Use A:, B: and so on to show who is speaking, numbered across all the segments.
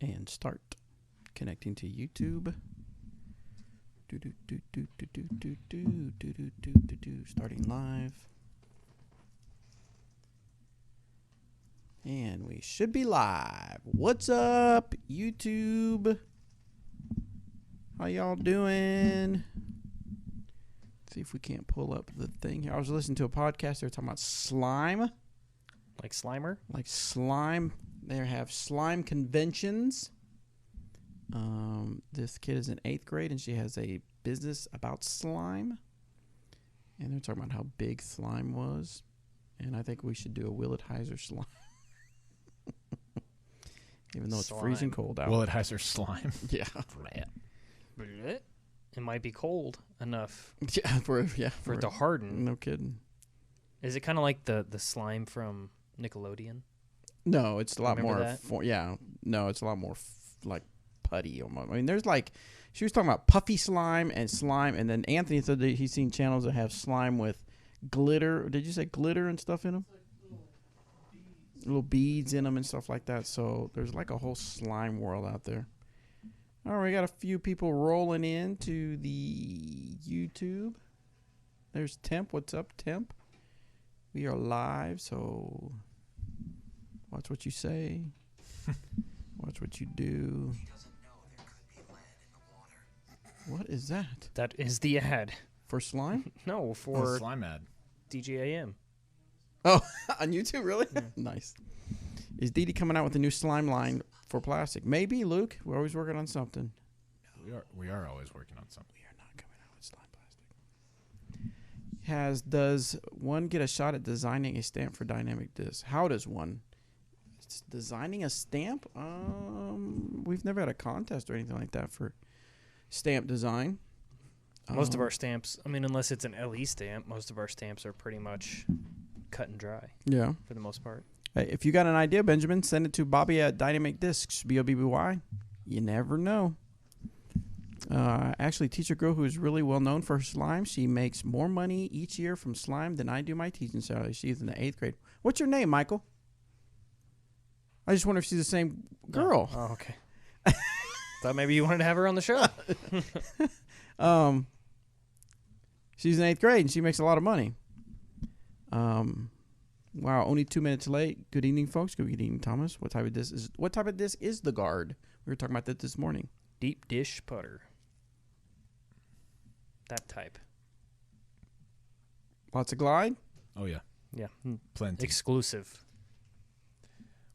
A: And start. Connecting to YouTube. Starting live. And we should be live. What's up, YouTube? How y'all doing? See if we can't pull up the thing here. I was listening to a podcast. They were talking about slime.
B: Like Slimer?
A: Like slime. They have slime conventions. This kid is in 8th grade, and she has a business about slime. And they're talking about how big slime was. And I think we should do a Will It Hyzer slime. Even though it's freezing cold out.
C: Will It Hyzer slime?
A: Yeah.
B: It might be cold enough
A: for it
B: to harden.
A: No kidding.
B: Is it kind of like the slime from Nickelodeon?
A: No, it's a lot more.
B: No,
A: it's a lot more like putty. I mean, there's like, she was talking about puffy slime, and then Anthony said that he's seen channels that have slime with glitter. Did you say glitter and stuff in them? Little beads in them and stuff like that. So there's like a whole slime world out there. All right, we got a few people rolling into the YouTube. There's Temp. What's up, Temp? We are live, so watch what you say. Watch what you do.
D: He doesn't know there could be lead in the water.
A: What is that?
B: That is the ad.
A: For slime?
B: No, for
C: slime ad.
B: DGAM.
A: Oh, on YouTube, really?
B: Yeah.
A: Nice. Is Dee Dee coming out with a new slime line for plastic? Maybe, Luke. We're always working on something.
C: We are always working on something.
A: We are not coming out with slime plastic. Does one get a shot at designing a stamp for dynamic disc? How does one? Designing a stamp? We've never had a contest or anything like that for stamp design.
B: Most of our stamps, I mean, unless it's an LE stamp, most of our stamps are pretty much cut and dry.
A: Yeah.
B: For the most part.
A: Hey, if you got an idea, Benjamin, send it to Bobby at Dynamic Discs, BOBBY. You never know. Actually, teach a girl who is really well known for her slime. She makes more money each year from slime than I do my teaching salary. She's in the 8th grade. What's your name, Michael? I just wonder if she's the same girl.
B: Oh, okay. Thought maybe you wanted to have her on the show.
A: She's in 8th grade, and she makes a lot of money. Wow, only 2 minutes late. Good evening, folks. Good evening, Thomas. What type of disc is the Guard? We were talking about that this morning.
B: Deep dish putter. That type.
A: Lots of glide?
C: Oh, yeah.
B: Yeah.
C: Plenty.
B: Exclusive.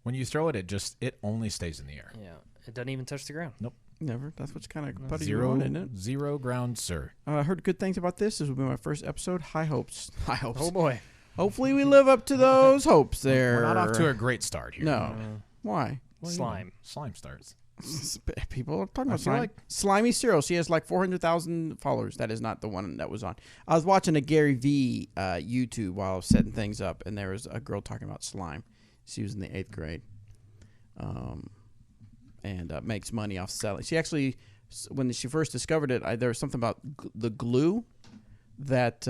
C: When you throw it, it only stays in the air.
B: Yeah. It doesn't even touch the ground.
C: Nope.
A: Never. That's what's kind of putty
C: Zero,
A: isn't it?
C: zero ground, sir.
A: I heard good things about this. This will be my first episode. High hopes. High hopes.
B: Oh, boy.
A: Hopefully we live up to those hopes there.
C: We're not off to a great start here.
A: No. Why?
C: Well,
B: Slime.
C: Slime starts.
A: People are talking about
C: feel
A: slime.
C: like-
A: Slimy Cereal. She has like 400,000 followers. That is not the one that was on. I was watching a Gary V YouTube while I was setting things up, and there was a girl talking about slime. She was in the 8th grade. And makes money off selling. She actually, when she first discovered it, there was something about the glue that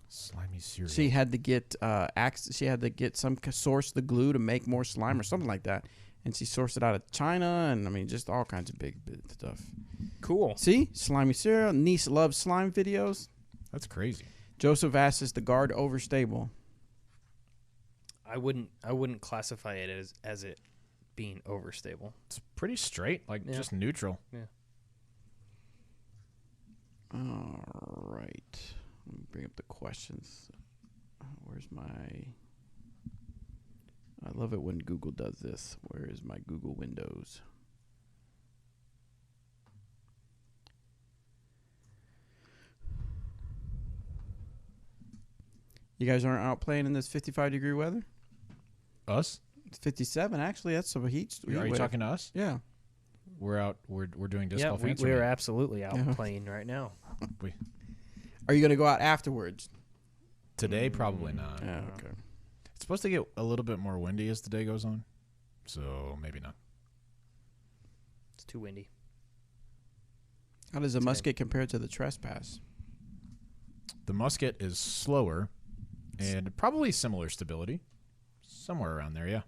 C: Slimy cereal.
A: she had to get. She had to get some source the glue to make more slime or something like that. And she sourced it out of China, and I mean, just all kinds of big stuff.
B: Cool.
A: See, slimy cereal. Niece loves slime videos.
C: That's crazy.
A: Joseph asks, "Is the Guard overstable?"
B: I wouldn't classify it as it being overstable.
C: It's pretty straight, just neutral.
B: Yeah.
A: All right. Let me bring up the questions. Where's my... I love it when Google does this. Where is my Google Windows? You guys aren't out playing in this 55-degree weather?
C: Us?
A: It's 57, actually. That's some heat.
C: Are you talking to us?
A: Yeah.
C: We're out. We're doing disc
B: Yeah,
C: golf.
B: we are absolutely out
A: Yeah.
B: playing right now.
A: Are you going to go out afterwards?
C: Today, probably not.
A: Yeah, okay.
C: It's supposed to get a little bit more windy as the day goes on, so maybe not.
B: It's too windy.
A: How does the musket compare to the trespass?
C: The musket is slower and probably similar stability. Somewhere around there, yeah.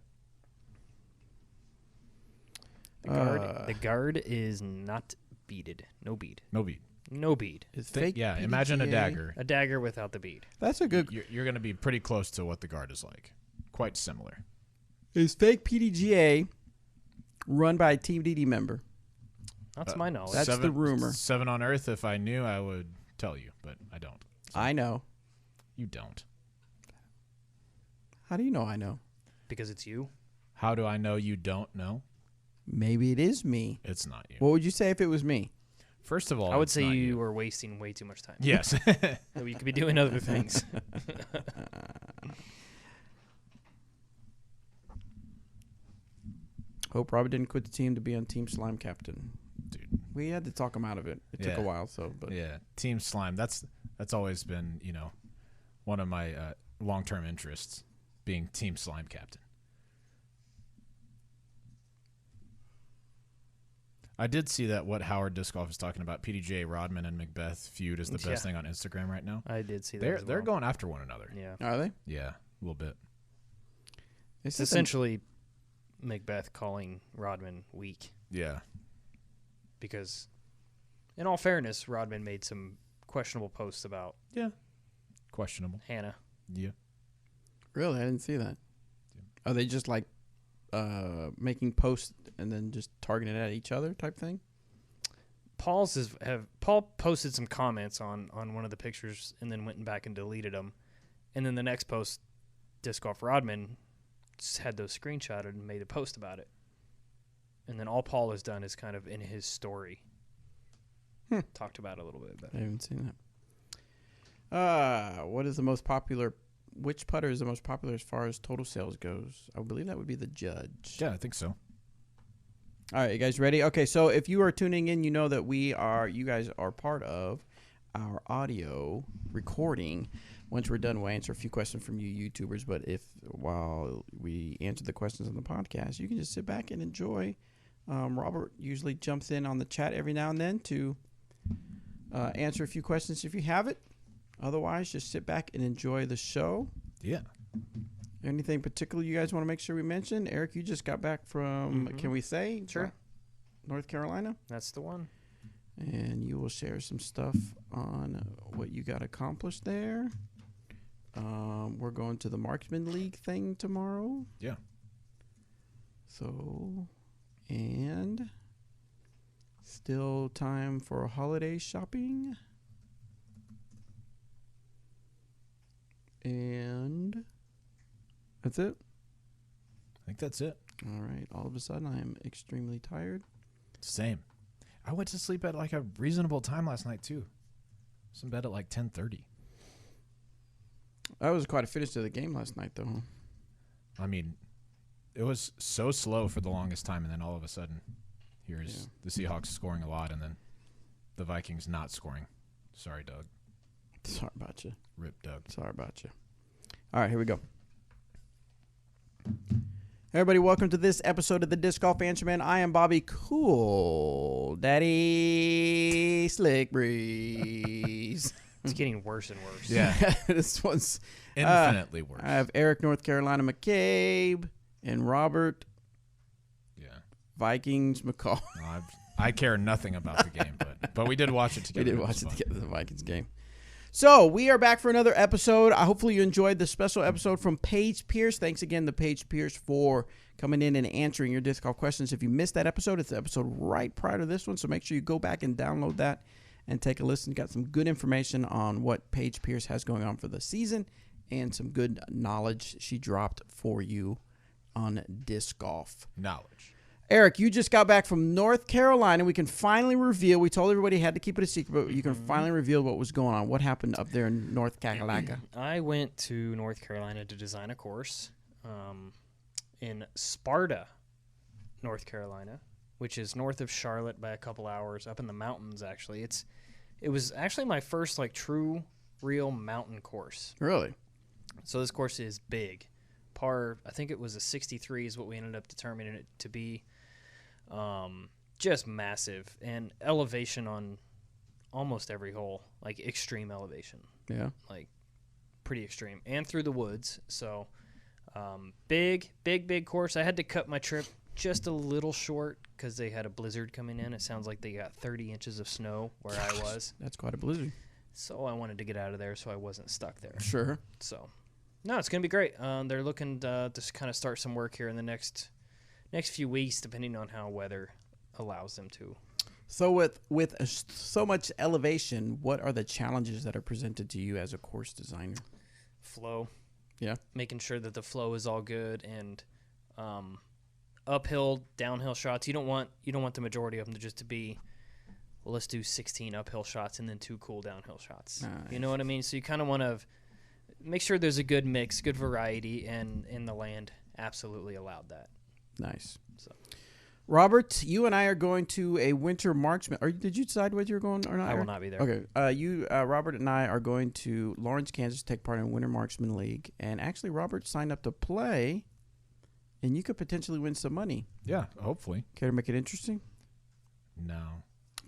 B: The guard is not beaded. No bead.
C: No bead.
B: No bead.
A: Is
C: Think-
A: fake
C: yeah,
A: PDGA
C: imagine a dagger.
B: A dagger without the bead.
A: That's a good.
C: You're going to be pretty close to what the guard is like. Quite similar.
A: Is fake PDGA run by a Team DD member?
B: Not to my knowledge.
A: That's the rumor.
C: 7 on Earth. If I knew, I would tell you, but I don't. So
A: I know.
C: You don't.
A: How do you know I know?
B: Because it's you.
C: How do I know you don't know?
A: Maybe it is me.
C: It's not you.
A: What would you say if it was me?
C: First of all,
B: I would
C: it's
B: say
C: not
B: you are wasting way too much time.
C: Yes.
B: So you could be doing other things.
A: Hope Robert didn't quit the team to be on Team Slime Captain.
C: Dude.
A: We had to talk him out of it. It took a
C: Yeah.
A: while, so but
C: Yeah, Team Slime. That's always been, one of my long-term interests, being Team Slime captain. I did see that what Howard Disc Golf is talking about, PDGA Rodman and Macbeth feud is the best
B: Yeah.
C: thing on Instagram right now.
B: I did see that.
C: They're
B: as
C: they're
B: well.
C: going after one another.
B: Yeah.
A: are they?
C: Yeah, a little bit.
B: It's essentially Macbeth calling Rodman weak
C: Yeah.
B: because, in all fairness, Rodman made some questionable posts about
C: Yeah. Questionable.
B: Hannah.
C: Yeah.
A: Really, I didn't see that. Are they just like making posts and then just targeting it at each other type thing?
B: Paul posted some comments on one of the pictures and then went back and deleted them, and then the next post, Disc Golf Rodman just had those screenshotted and made a post about it, and then all Paul has done is kind of in his story talked about it a little bit. But
A: I haven't seen that. What is the most popular? Which putter is the most popular as far as total sales goes? I believe that would be the Judge.
C: Yeah, I think so.
A: All right, you guys ready? Okay, so if you are tuning in, you know that you guys are part of our audio recording. Once we're done, we'll answer a few questions from you YouTubers. But while we answer the questions on the podcast, you can just sit back and enjoy. Robert usually jumps in on the chat every now and then to answer a few questions if you have it. Otherwise, just sit back and enjoy the show.
C: Yeah.
A: Anything particular you guys want to make sure we mention? Eric, you just got back from, can we say?
B: Sure.
A: North Carolina.
B: that's the one.
A: And you will share some stuff on what you got accomplished there. We're going to the Marksman League thing tomorrow.
C: Yeah.
A: So, and still time for holiday shopping. And that's it.
C: I think that's it.
A: All right. All of a sudden, I am extremely tired.
C: Same. I went to sleep at like a reasonable time last night too. I was in bed at like 10:30.
A: That was quite a finish to the game last night, though.
C: I mean, it was so slow for the longest time, and then all of a sudden, here's the Seahawks scoring a lot, and then the Vikings not scoring. Sorry, Doug.
A: Sorry about you.
C: Rip, Doug.
A: Sorry about you. All right, here we go. Everybody, welcome to this episode of the Disc Golf Answer Man. I am Bobby Cool Daddy Slick Breeze.
B: It's getting worse and worse.
C: Yeah.
A: This one's
C: Infinitely worse.
A: I have Eric, North Carolina McCabe, and Robert,
C: Yeah.
A: Vikings McCall.
C: No, I care nothing about the game, but we did watch it
A: We
C: together.
A: did
C: It was
A: watch it
C: fun.
A: together, the Vikings game. So we are back for another episode. Hopefully you enjoyed the special episode from Paige Pierce. Thanks again to Paige Pierce for coming in and answering your disc golf questions. If you missed that episode, it's the episode right prior to this one, so make sure you go back and download that and take a listen. Got some good information on what Paige Pierce has going on for the season and some good knowledge she dropped for you on disc golf.
C: Knowledge.
A: Eric, you just got back from North Carolina. We can finally reveal. We told everybody had to keep it a secret, but you can finally reveal what was going on. What happened up there in North Carolina?
B: I went to North Carolina to design a course in Sparta, North Carolina, which is north of Charlotte by a couple hours, up in the mountains, actually. It was actually my first, true, real mountain course.
A: Really?
B: So this course is big. Par, I think it was a 63 is what we ended up determining it to be. Just massive. And elevation on almost every hole, extreme elevation.
A: Yeah.
B: Pretty extreme. And through the woods. So big course. I had to cut my trip just a little short because they had a blizzard coming in. It sounds like they got 30 inches of snow where I was.
A: That's quite a blizzard.
B: So I wanted to get out of there so I wasn't stuck there.
A: Sure.
B: So, no, it's going to be great. They're looking to kind of start some work here in the next few weeks, depending on how weather allows them to.
A: So with so much elevation, what are the challenges that are presented to you as a course designer?
B: Flow.
A: Yeah.
B: Making sure that the flow is all good and uphill, downhill shots. You don't want the majority of them to just to be, well, let's do 16 uphill shots and then 2 cool downhill shots.
A: Nice.
B: You know what I mean? So you kind of want to make sure there's a good mix, good variety, and in the land absolutely allowed that.
A: Nice.
B: So.
A: Robert, you and I are going to a winter marksman. Did you decide whether you're going or not?
B: I will not be there.
A: Okay. Robert and I are going to Lawrence, Kansas, to take part in Winter Marksman League. And actually, Robert signed up to play, and you could potentially win some money.
C: Yeah, hopefully.
A: Care to make it interesting?
C: No.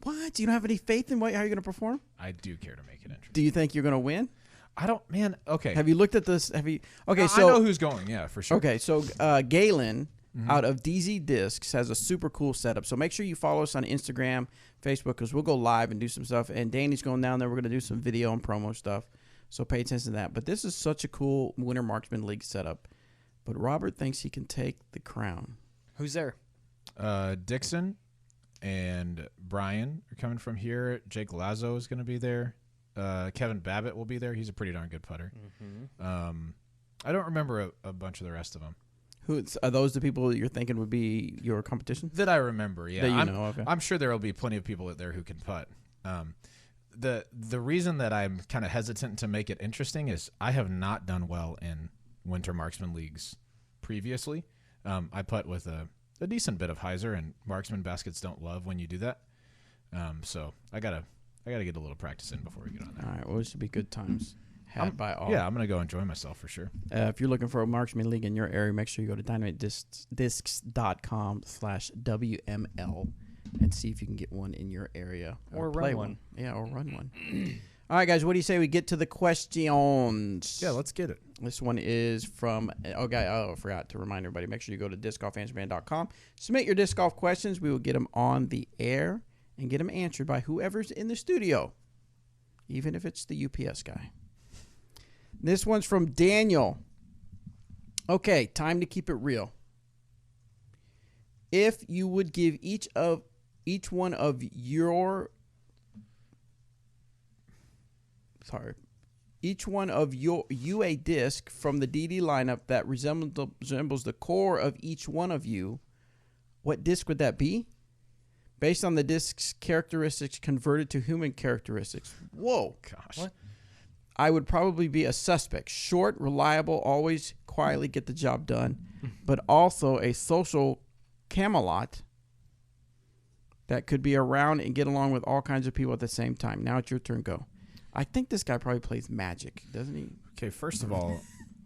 A: What? You don't have any faith in how you're going to perform?
C: I do care to make it interesting.
A: Do you think you're going to win?
C: I don't, man. Okay.
A: Have you looked at this? Okay,
C: No,
A: so
C: I know who's going. Yeah, for sure.
A: Okay, so Galen out of DZ Discs has a super cool setup. So make sure you follow us on Instagram, Facebook, because we'll go live and do some stuff. And Danny's going down there. We're going to do some video and promo stuff. So pay attention to that. But this is such a cool Winter Marksman League setup. But Robert thinks he can take the crown.
B: Who's there?
C: Dixon and Brian are coming from here. Jake Lazo is going to be there. Kevin Babbitt will be there. He's a pretty darn good putter.
B: Mm-hmm.
C: I don't remember a bunch of the rest of them.
A: Are those the people that you're thinking would be your competition?
C: That I remember, yeah.
A: That you know, okay.
C: I'm sure there will be plenty of people out there who can putt. The reason that I'm kind of hesitant to make it interesting is I have not done well in Winter Marksman Leagues previously. I putt with a decent bit of Hyzer, and marksman baskets don't love when you do that. So I gotta get a little practice in before we get on there.
A: All right, well, it should be good times had by all.
C: Yeah, I'm going to go enjoy myself for sure.
A: If you're looking for a marksman league in your area, make sure you go to dynamitediscs.com/WML and see if you can get one in your area.
B: Or
A: play
B: run one.
A: Yeah, or run one. All right, guys, what do you say we get to the questions?
C: Yeah, let's get it.
A: This one is from, I forgot to remind everybody, make sure you go to discgolfanswerband.com. Submit your disc golf questions. We will get them on the air and get them answered by whoever's in the studio, even if it's the UPS guy. This one's from Daniel. Okay, time to keep it real. If you would give each one of you a disc from the DD lineup that resembles the core of each one of you, what disc would that be? Based on the disc's characteristics converted to human characteristics. Whoa.
C: Gosh.
B: What?
A: I would probably be a suspect. Short, reliable, always quietly get the job done, but also a social Camelot that could be around and get along with all kinds of people at the same time. Now it's your turn. Go. I think this guy probably plays Magic, doesn't he?
C: Okay, first of all,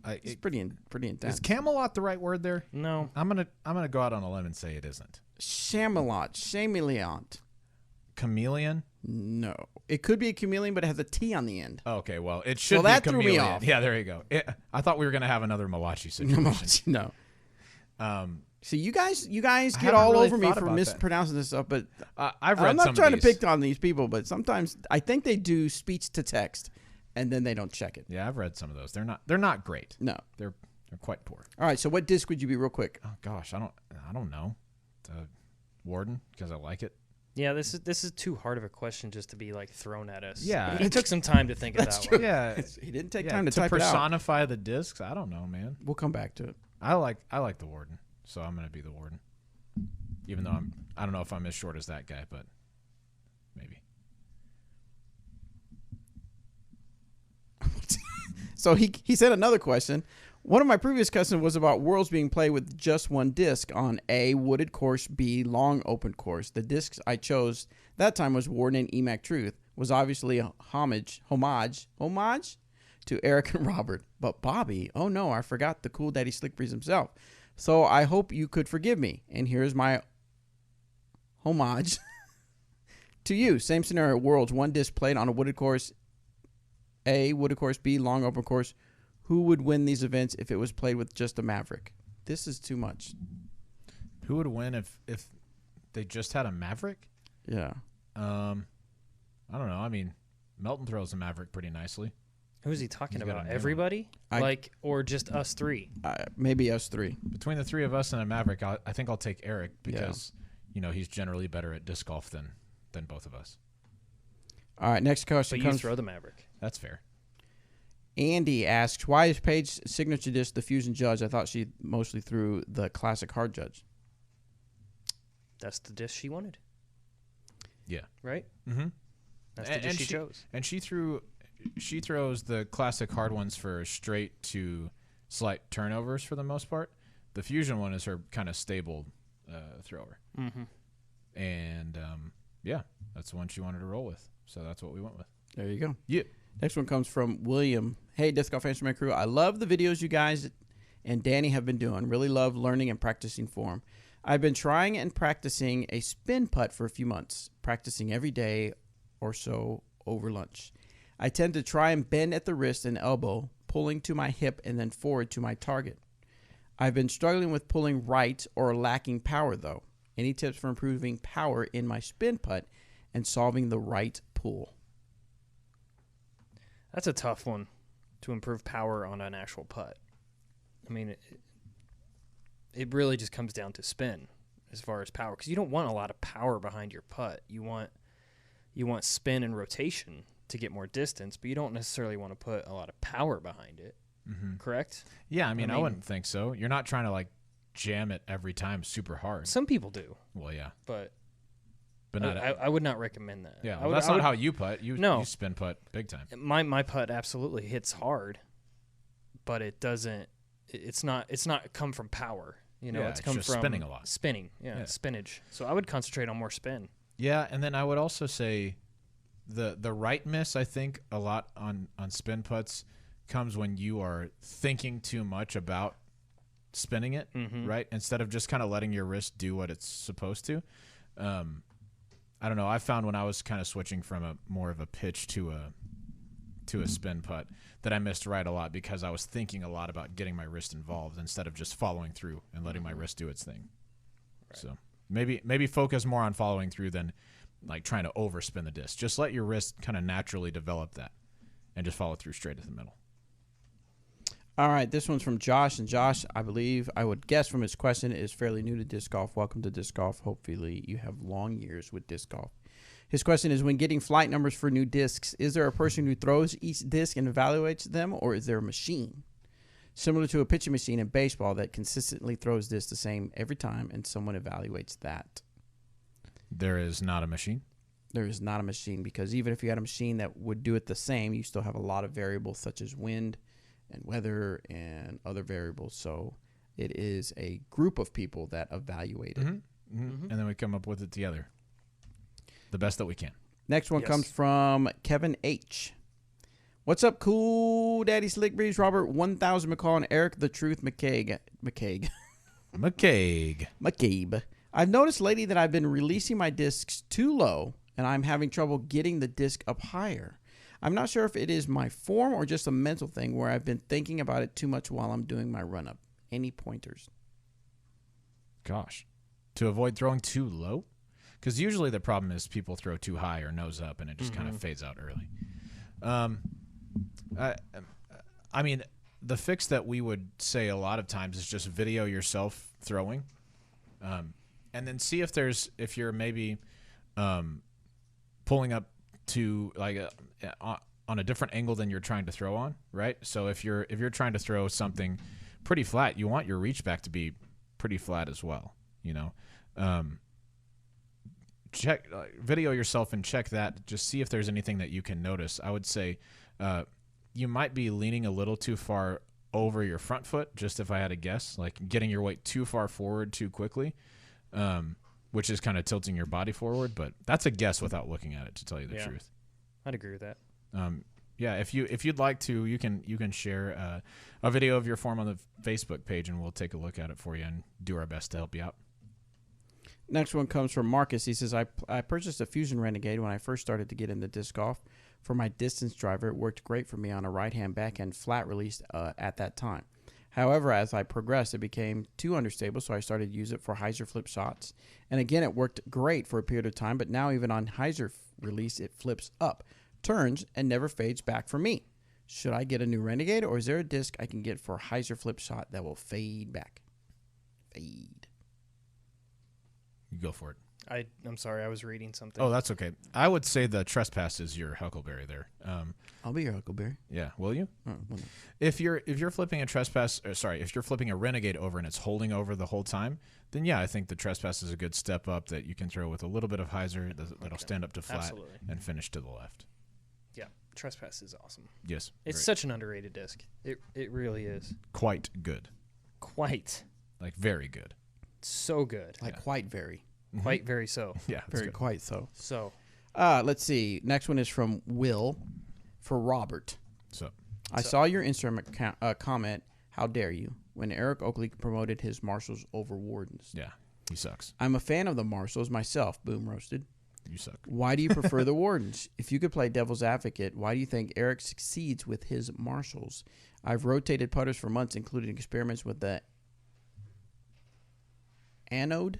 A: It's pretty intense.
C: is Camelot the right word there?
B: No.
C: I'm gonna go out on a limb and say it isn't.
A: Chameleon.
C: Chameleon?
A: No. It could be a chameleon, but it has a T on the end.
C: Okay, well, it should
A: Well,
C: be
A: that threw me
C: chameleon.
A: off.
C: Yeah, there you go. I thought we were going to have another Malachi situation.
A: No. See, you guys get
C: haven't
A: all
C: really
A: over me
C: thought
A: for
C: about that.
A: mispronouncing this stuff, but
C: I've read
A: I'm
C: some
A: not trying
C: of
A: to
C: these.
A: pick on these people, but sometimes I think they do speech to text, and then they don't check it.
C: Yeah, I've read some of those. They're not great.
A: No.
C: They're quite poor.
A: All right, so what disc would you be real quick?
C: Oh gosh, I don't know. Warden, because I like it.
B: Yeah, this is too hard of a question just to be like thrown at us.
C: Yeah.
B: He took some time to think of that one.
C: Yeah,
A: He didn't take
C: yeah,
A: time to type it out.
C: personify the discs. I don't know, man.
A: We'll come back to it.
C: I like the Warden, so I'm gonna be the Warden. Even though I don't know if I'm as short as that guy, but maybe.
A: So he said another question. One of my previous questions was about worlds being played with just one disc on A, wooded course, B, long open course. The discs I chose that time was Warden and EMAC Truth. Was obviously a homage to Eric and Robert. But Bobby, oh no, I forgot the cool Daddy Slick Breeze himself. So I hope you could forgive me. And here's my homage to you. Same scenario, worlds, one disc played on a wooded course, A, wooded course, B, long open course. Who would win these events if it was played with just a Maverick? This is too much.
C: Who would win if they just had a Maverick.
A: Yeah.
C: I don't know. I mean, Melton throws a Maverick pretty nicely.
B: Who is he talking
C: He's got a
B: about?
C: new one.
B: Everybody?
A: I-
B: Or just us three?
A: Maybe us three.
C: Between the three of us and a Maverick, I think I'll take Eric because he's generally better at disc golf than both of us.
A: All right, next question
B: But you
A: comes
B: throw the Maverick.
C: That's fair.
A: Andy asks, why is Paige's signature disc the Fusion Judge? I thought she mostly threw the Classic Hard Judge.
B: That's the disc she wanted,
C: Yeah.
B: right?
C: Mm-hmm.
B: That's the disc she chose.
C: And she throws the classic hard ones for straight to slight turnovers for the most part. The Fusion one is her kind of stable thrower.
B: Mm-hmm.
C: And, that's the one she wanted to roll with. So that's what we went with.
A: There you go.
C: Yeah.
A: Next one comes from William. Hey, Disc Golf Instrument Crew. I love the videos you guys and Danny have been doing. Really love learning and practicing for them. I've been trying and practicing a spin putt for a few months, practicing every day or so over lunch. I tend to try and bend at the wrist and elbow, pulling to my hip and then forward to my target. I've been struggling with pulling right or lacking power, though. Any tips for improving power in my spin putt and solving the right pull?
B: That's a tough one to improve power on an actual putt. I mean, it really just comes down to spin as far as power, because you don't want a lot of power behind your putt. You want spin and rotation to get more distance, but you don't necessarily want to put a lot of power behind it.
C: Mm-hmm.
B: Correct?
C: Yeah, I mean, I wouldn't think so. You're not trying to like jam it every time super hard.
B: Some people do,
C: Well, yeah,
B: but
C: not.
B: I would not recommend that.
C: Yeah,
B: I
C: well,
B: would-
C: that's
B: I
C: not
B: would-
C: how you putt. You spin putt big time.
B: My putt absolutely hits hard, but it doesn't. It's not come from power.
C: Yeah,
B: it's
C: it's
B: come
C: just
B: from
C: spinning a lot.
B: Spinning,
C: Yeah.
B: spinach. So I would concentrate on more spin.
C: Yeah, and then I would also say the right miss, I think, a lot on spin putts comes when you are thinking too much about spinning it, right? Instead of just kind of letting your wrist do what it's supposed to. I don't know. I found when I was kind of switching from a more of a pitch to a spin putt that I missed right a lot because I was thinking a lot about getting my wrist involved instead of just following through and letting my wrist do its thing. Right. So maybe focus more on following through than like trying to overspin the disc. Just let your wrist kind of naturally develop that and just follow through straight to the middle.
A: All right, this one's from Josh. And Josh, I believe, I would guess from his question, is fairly new to disc golf. Welcome to disc golf. Hopefully you have long years with disc golf. His question is, when getting flight numbers for new discs, is there a person who throws each disc and evaluates them, or is there a machine? Similar to a pitching machine in baseball that consistently throws discs the same every time, and someone evaluates that.
C: There is not a machine.
A: There is not a machine, because even if you had a machine that would do it the same, you still have a lot of variables such as wind and weather and other variables. So it is a group of people that evaluate it.
C: And then we come up with it together. The best that we can.
A: Next one
B: Yes.
A: comes from Kevin H. What's up, cool Daddy Slick Breeze, Robert 1000 McCall, and Eric the Truth McCabe.
C: McCabe.
A: I've noticed lately that I've been releasing my discs too low, and I'm having trouble getting the disc up higher. I'm not sure if it is my form or just a mental thing where I've been thinking about it too much while I'm doing my run-up. Any pointers?
C: Gosh. To avoid throwing too low? Because usually the problem is people throw too high or nose up, and it just kind of fades out early. I mean, the fix that we would say a lot of times is just video yourself throwing, and then see if you're maybe pulling up to like on a different angle than you're trying to throw on, right? So if you're trying to throw something pretty flat, you want your reach back to be pretty flat as well, you know. Check video yourself and check that. Just see if there's anything that you can notice. I would say you might be leaning a little too far over your front foot, just if I had to guess, like getting your weight too far forward too quickly, which is kind of tilting your body forward. But that's a guess without looking at it, to tell you the truth.
B: I'd agree with that.
C: Yeah, if you'd like to, you can share a video of your form on the Facebook page, and we'll take a look at it for you and do our best to help you out.
A: Next one comes from Marcus. He says, I purchased a Fusion Renegade when I first started to get into disc golf. For my distance driver, it worked great for me on a right-hand backhand flat release at that time. However, as I progressed, it became too understable, so I started to use it for Hyzer flip shots. And again, it worked great for a period of time, but now even on Hyzer release, it flips up, turns, and never fades back for me. Should I get a new Renegade, or is there a disc I can get for Hyzer flip shot that will fade back? Fade.
C: You go for it.
B: I'm sorry, I was reading something.
C: Oh, that's okay. I would say the Trespass is your Huckleberry there.
A: I'll be your Huckleberry.
C: Yeah, will you?
A: Oh, well,
C: If you're flipping a Trespass, if you're flipping a Renegade over and it's holding over the whole time, then yeah, I think the Trespass is a good step up that you can throw with a little bit of Hyzer that'll stand up to flat
B: Absolutely.
C: and finish to the left.
B: Yeah, Trespass is awesome.
C: Yes,
B: It's
C: very-
B: such an underrated disc. It really is.
C: quite good,
B: Quite
C: like very good.
B: so good.
A: like quite very.
B: Quite very so.
C: Yeah, that's
A: Very
C: good.
A: quite so.
B: So
A: Let's see. Next one is from Will for Robert.
C: So
A: I saw your Instagram comment, how dare you, when Eric Oakley promoted his Marshalls over Wardens.
C: yeah, he sucks.
A: I'm a fan of the Marshalls myself, boom roasted.
C: You suck.
A: Why do you prefer the Wardens? If you could play devil's advocate, why do you think Eric succeeds with his Marshalls? I've rotated putters for months, including experiments with the Anode,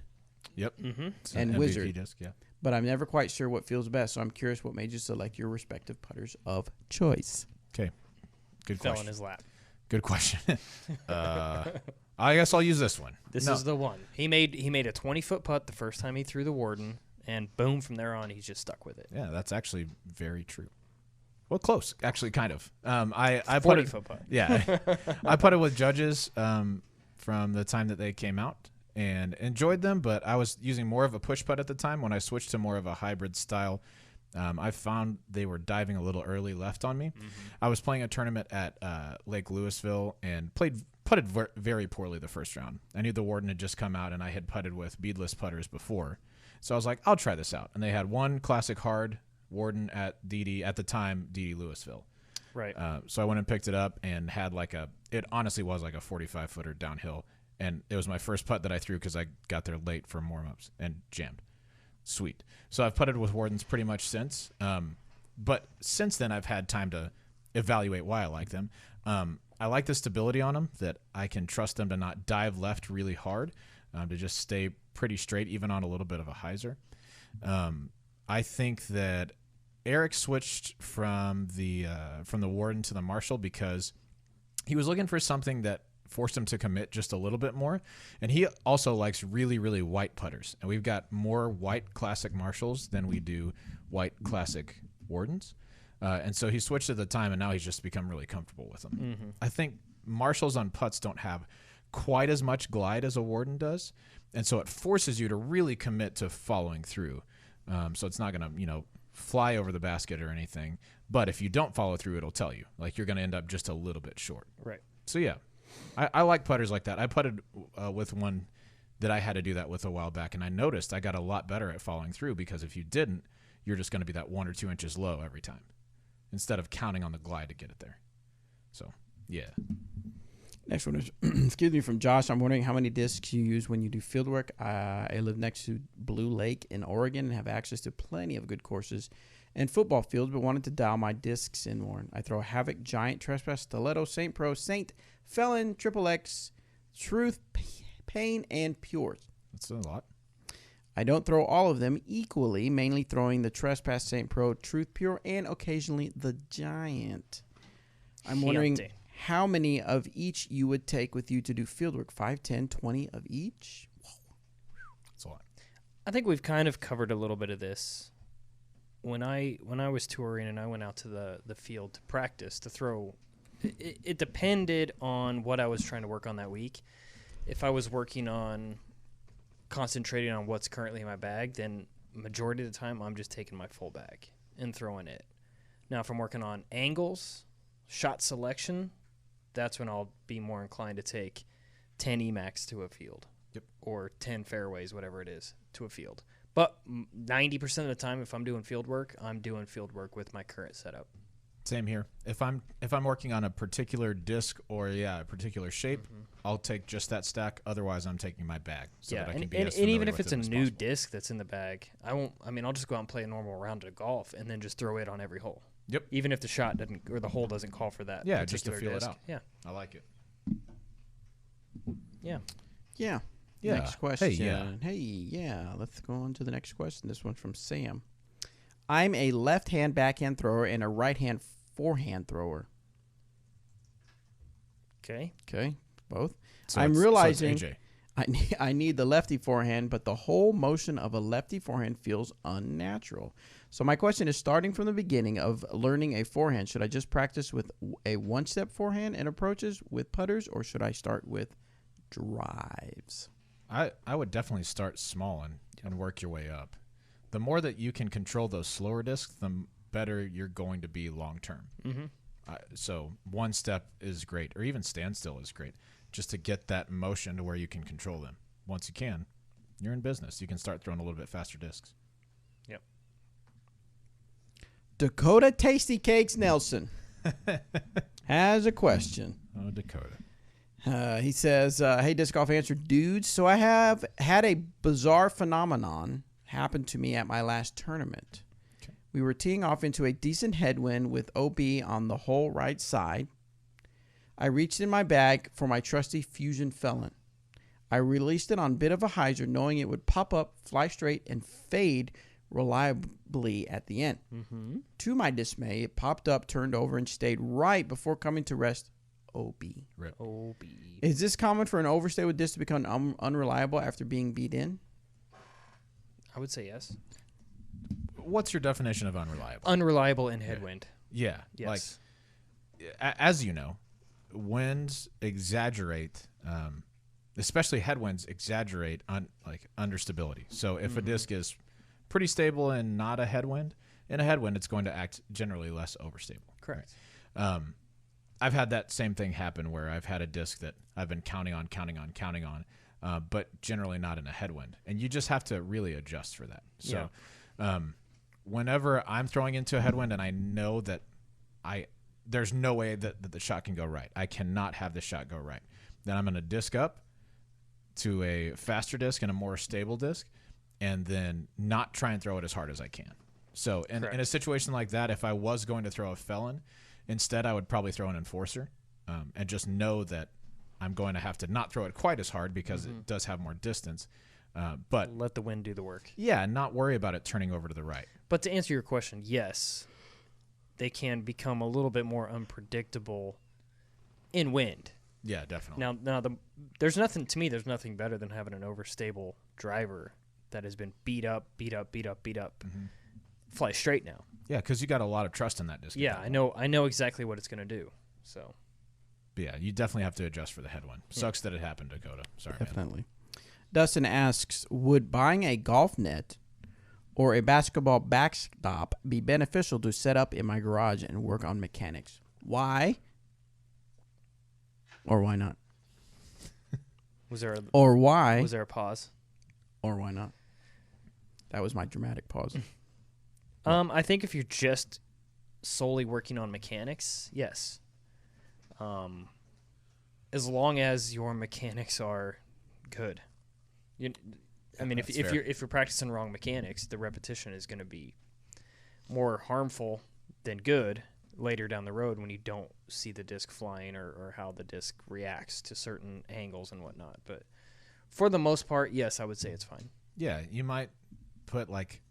C: Yep.
B: mm-hmm.
A: And
C: MVP
A: Wizard.
C: disc, yeah.
A: but I'm never quite sure what feels best, so I'm curious what made you select your respective putters of choice.
C: Okay. Good
B: Fell in
C: question.
B: his lap.
C: Good question. I guess I'll use this one.
B: This
C: No.
B: is the one. He made a 20-foot putt the first time he threw the Warden, and boom, from there on, he's just stuck with it.
C: Yeah, that's actually very true. Well, close, actually, kind of. I putted,
B: 40-foot putt.
C: yeah, I putted with Judges from the time that they came out and enjoyed them, but I was using more of a push putt at the time. When I switched to more of a hybrid style, I found they were diving a little early left on me.
B: Mm-hmm.
C: I was playing a tournament at Lake Louisville and putted very poorly the first round. I knew the Warden had just come out, and I had putted with beadless putters before. So I was like, I'll try this out. And they had one classic hard Warden at the time, Louisville.
B: Right.
C: So I went and picked it up and had it honestly was like a 45-footer downhill. And it was my first putt that I threw because I got there late from warm-ups and jammed. Sweet. So I've putted with Wardens pretty much since. But since then, I've had time to evaluate why I like them. I like the stability on them, that I can trust them to not dive left really hard, to just stay pretty straight, even on a little bit of a Hyzer. I think that Eric switched from the Warden to the Marshall because he was looking for something that forced him to commit just a little bit more. And he also likes really, really white putters. And we've got more white classic Marshalls than we do white classic Wardens. And so he switched at the time, and now he's just become really comfortable with them.
B: Mm-hmm.
C: I think Marshalls on putts don't have quite as much glide as a Warden does. And so it forces you to really commit to following through. So it's not going to, fly over the basket or anything. But if you don't follow through, it'll tell you. Like, you're going to end up just a little bit short.
B: Right.
C: So, yeah. I like putters like that. I putted with one that I had to do that with a while back, and I noticed I got a lot better at following through because if you didn't, you're just going to be that 1 or 2 inches low every time instead of counting on the glide to get it there. So, yeah.
A: Next one is, excuse me, from Josh. I'm wondering how many discs you use when you do field work. I live next to Blue Lake in Oregon and have access to plenty of good courses and football fields, but wanted to dial my discs in more. I throw Havoc, Giant, Trespass, Stiletto, Saint Pro, Saint, Felon, Triple X, Truth, Pain, and Pure.
C: That's a lot.
A: I don't throw all of them equally, mainly throwing the Trespass, Saint Pro, Truth, Pure, and occasionally the Giant. I'm wondering
B: Giante.
A: how many of each you would take with you to do fieldwork. 5, 10, 20 of each?
C: That's a lot.
B: I think we've kind of covered a little bit of this. When I was touring and I went out to the field to practice, to throw, it depended on what I was trying to work on that week. If I was working on concentrating on what's currently in my bag, then majority of the time I'm just taking my full bag and throwing it. Now, if I'm working on angles, shot selection, that's when I'll be more inclined to take 10 Emacs to a field.
C: Yep.
B: Or 10 fairways, whatever it is, to a field. But 90% of the time, if I'm doing field work, I'm doing field work with my current setup.
C: Same here. If I'm working on a particular disc or a particular shape, I'll take just that stack. Otherwise, I'm taking my bag. So
B: Yeah,
C: that I can
B: and
C: be as
B: even
C: familiar
B: if
C: with
B: it's
C: it
B: a
C: as
B: new
C: possible.
B: disc that's in the bag, I'll just go out and play a normal round of golf and then just throw it on every hole.
C: Yep.
B: Even if the shot doesn't or the hole doesn't call for that.
C: Yeah, just to
B: particular
C: feel it
B: disc.
C: out.
B: Yeah.
C: I like it.
B: Yeah.
A: Yeah.
C: Yeah.
A: Next question.
C: Hey, yeah.
A: Yeah. Let's go on to the next question. This one's from Sam. I'm a left-hand backhand thrower and a right-hand forehand thrower.
B: Okay.
A: Okay, both.
C: So
A: I'm
C: it's
A: realizing
C: AJ.
A: I need the lefty forehand, but the whole motion of a lefty forehand feels unnatural. So my question is, starting from the beginning of learning a forehand, should I just practice with a one-step forehand and approaches with putters, or should I start with drives?
C: I would definitely start small and work your way up. The more that you can control those slower discs, the better you're going to be long term.
B: Mm-hmm.
C: So one step is great, or even standstill is great, just to get that motion to where you can control them. Once you can, you're in business. You can start throwing a little bit faster discs.
B: Yep.
A: Dakota Tasty Cakes Nelson has a question.
C: Oh, Dakota.
A: He says, hey, Disc Golf Answer dudes. So I have had a bizarre phenomenon happen to me at my last tournament.
C: Okay.
A: We were teeing off into a decent headwind with OB on the whole right side. I reached in my bag for my trusty Fusion Felon. I released it on a bit of a hyzer, knowing it would pop up, fly straight, and fade reliably at the end.
B: Mm-hmm.
A: To my dismay, it popped up, turned over, and stayed right before coming to rest. OB.
C: Rip.
B: OB.
A: Is this common for an overstay with disc to become unreliable after being beat in?
B: I would say yes.
C: What's your definition of unreliable?
B: Unreliable in headwind.
C: Yeah.
B: Yes.
C: Like, as you know, winds exaggerate, especially headwinds exaggerate understability. So if a disc is pretty stable and not a headwind, in a headwind it's going to act generally less overstable.
B: Correct.
C: Right? I've had that same thing happen where I've had a disc that I've been counting on, but generally not in a headwind. And you just have to really adjust for that. So whenever I'm throwing into a headwind and I know that there's no way that the shot can go right, I cannot have the shot go right, then I'm going to disc up to a faster disc and a more stable disc, and then not try and throw it as hard as I can. So in a situation like that, if I was going to throw a felon, instead I would probably throw an enforcer, and just know that I'm going to have to not throw it quite as hard because it does have more distance. But
B: let the wind do the work.
C: Yeah, and not worry about it turning over to the right.
B: But to answer your question, yes, they can become a little bit more unpredictable in wind.
C: Yeah, definitely.
B: Now there's nothing better than having an overstable driver that has been beat up, fly straight now.
C: Yeah, because you got a lot of trust in that disc.
B: Yeah, I know exactly what it's going to do. So,
C: but yeah, you definitely have to adjust for the headwind. Sucks that it happened, Dakota. Sorry,
A: definitely. Man. Dustin asks, would buying a golf net or a basketball backstop be beneficial to set up in my garage and work on mechanics? Why? Or why not?
B: Was there a pause?
A: Or why not? That was my dramatic pause.
B: I think if you're just solely working on mechanics, yes. As long as your mechanics are good. If you're practicing wrong mechanics, the repetition is going to be more harmful than good later down the road when you don't see the disc flying or how the disc reacts to certain angles and whatnot. But for the most part, yes, I would say it's fine.
C: Yeah, you might put like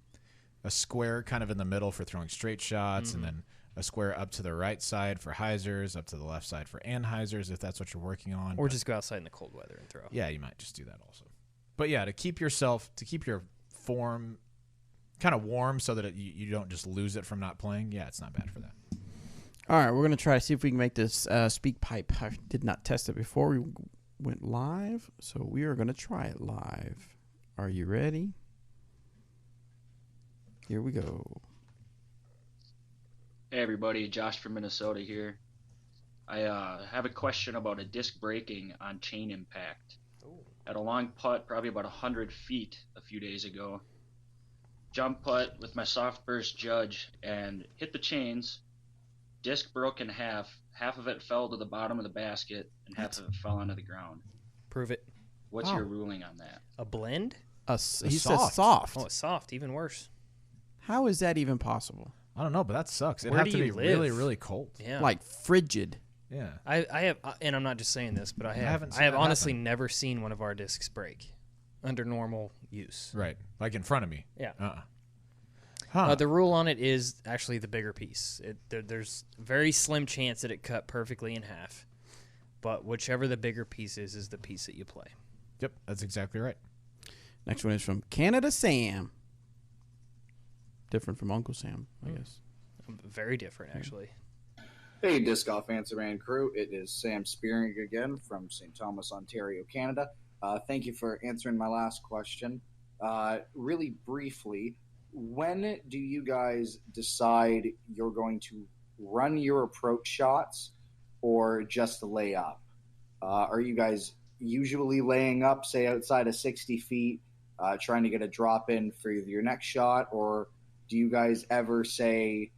C: a square kind of in the middle for throwing straight shots, and then a square up to the right side for hyzers, up to the left side for anhyzers if that's what you're working on.
B: Or just go outside in the cold weather and throw.
C: Yeah, you might just do that also. But yeah, to keep your form kind of warm so that you don't just lose it from not playing, yeah, it's not bad for that.
A: All right, we're going to try to see if we can make this speak pipe. I did not test it before we went live, so we are going to try it live. Are you ready? Here we go.
E: Hey everybody, Josh from Minnesota here. I have a question about a disc breaking on chain impact. At a long putt, probably about 100 feet a few days ago. Jump putt with my soft burst judge and hit the chains. Disc broke in half. Half of it fell to the bottom of the basket and half of it fell onto the ground.
B: Prove it.
E: What's your ruling on that?
B: A blend?
A: He says soft.
B: Oh, it's soft. Even worse.
A: How is that even possible?
C: I don't know, but that sucks. It
B: Where
C: has
B: do
C: to be
B: you live?
C: really, really cold.
B: Yeah.
A: Like frigid.
C: Yeah.
B: I have, and I'm not just saying this, but I
C: haven't seen
B: have
C: that
B: honestly
C: happen.
B: never seen one of our discs break under normal use.
C: Right. Like in front of me.
B: Yeah.
C: Huh.
B: The rule on it is actually the bigger piece. There's very slim chance that it cut perfectly in half, but whichever the bigger piece is the piece that you play.
C: Yep, that's exactly right.
A: Next one is from Canada Sam. Different from Uncle Sam, I guess.
B: Very different, actually.
F: Hey, Disc Golf Answer Man crew. It is Sam Spearing again from St. Thomas, Ontario, Canada. Thank you for answering my last question. Really briefly, when do you guys decide you're going to run your approach shots or just lay up? Are you guys usually laying up, say, outside of 60 feet, trying to get a drop in for your next shot? Or do you guys ever say,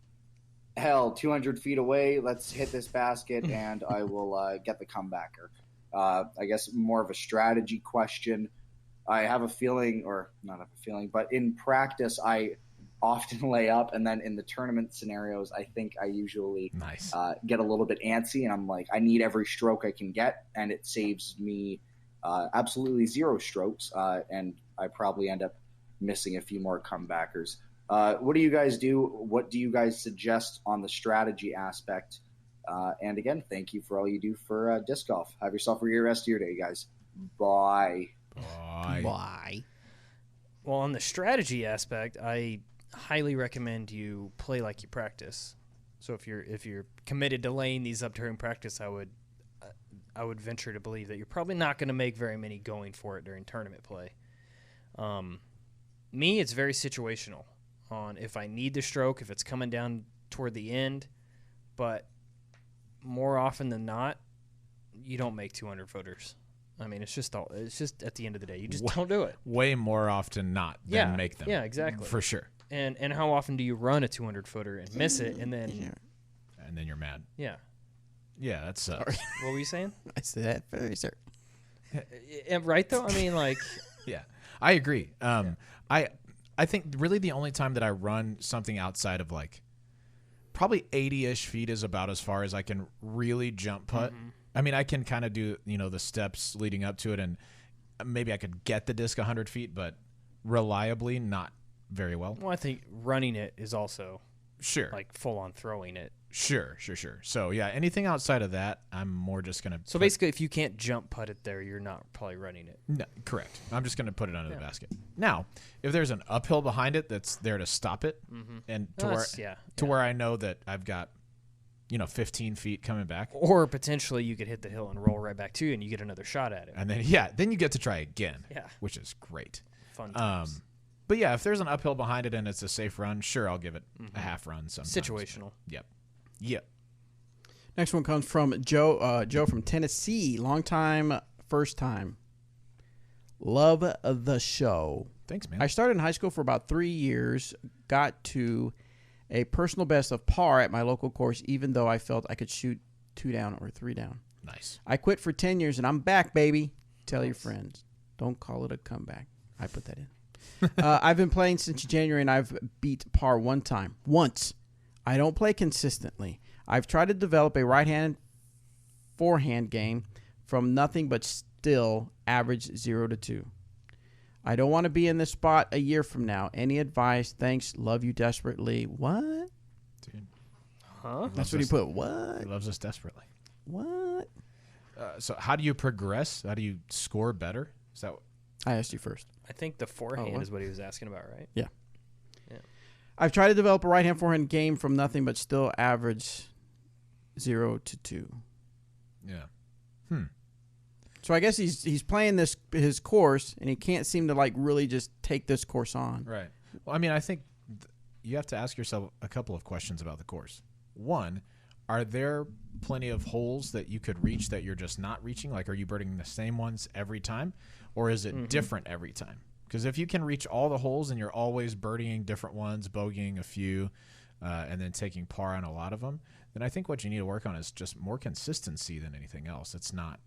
F: hell, 200 feet away, let's hit this basket and I will get the comebacker? I guess more of a strategy question. I have a feeling, or not have a feeling, but in practice, I often lay up, and then in the tournament scenarios, I think I usually
C: Nice.
F: get a little bit antsy, and I'm like, I need every stroke I can get, and it saves me absolutely 0 strokes, and I probably end up missing a few more comebackers. What do you guys do? What do you guys suggest on the strategy aspect? And again, thank you for all you do for disc golf. Have yourself a great rest of your day, guys. Bye.
C: Bye.
A: Why?
B: Well, on the strategy aspect, I highly recommend you play like you practice. So if you're committed to laying these up during practice, I would venture to believe that you're probably not going to make very many going for it during tournament play. Me, it's very situational on if I need the stroke, if it's coming down toward the end, but more often than not, you don't make 200 footers. I mean, it's just at the end of the day, you just don't do it.
C: Way more often not than make them.
B: Yeah, exactly.
C: For sure.
B: And how often do you run a 200 footer and miss it and then
C: And then you're mad.
B: yeah.
C: Yeah, that sucks.
B: What were you saying?
A: I said that very certain.
B: Right though? I mean, like
C: Yeah, I agree. I think really the only time that I run something outside of like probably 80-ish feet is about as far as I can really jump putt.
B: Mm-hmm.
C: I mean, I can kind of do, the steps leading up to it, and maybe I could get the disc 100 feet, but reliably not very well.
B: I think running it is also
C: Sure.
B: like full on throwing it.
C: Sure. So, yeah, anything outside of that, I'm more just going to...
B: So basically, if you can't jump putt it there, you're not probably running it.
C: No, correct. I'm just going to put it under the basket. Now, if there's an uphill behind it that's there to stop it, and to where I know that I've got, 15 feet coming back.
B: Or potentially you could hit the hill and roll right back to you, and you get another shot at it.
C: And then you get to try again, which is great.
B: Fun times.
C: But yeah, if there's an uphill behind it and it's a safe run, sure, I'll give it a half run sometimes.
B: Situational.
C: Yep.
A: Next one comes from Joe. Joe from Tennessee. Long time, first time. Love the show.
C: Thanks, man.
A: I started in high school for about 3 years. Got to a personal best of par at my local course, even though I felt I could shoot 2 down or 3 down.
C: Nice.
A: I quit for 10 years, and I'm back, baby. Tell your friends. Don't call it a comeback. I put that in. I've been playing since January, and I've beat par 1 time. Once. I don't play consistently. I've tried to develop a right-hand forehand game from nothing but still average 0 to 2. I don't want to be in this spot a year from now. Any advice? Thanks. Love you desperately. What?
C: Dude.
B: Huh?
A: That's what he put. What?
C: He loves us desperately.
A: What?
C: So how do you progress? How do you score better? Is that...
A: I asked you first.
B: I think the forehand
A: what?
B: is what he was asking about, right?
A: Yeah. I've tried to develop a right-hand forehand game from nothing but still average 0 to 2.
C: Yeah.
A: So I guess he's playing his course, and he can't seem to like really just take this course on.
C: Right. Well, I mean, I think you have to ask yourself a couple of questions about the course. One, are there plenty of holes that you could reach that you're just not reaching? Like, are you birding the same ones every time, or is it different every time? Because if you can reach all the holes and you're always birdieing different ones, bogeying a few, and then taking par on a lot of them, then I think what you need to work on is just more consistency than anything else. It's not,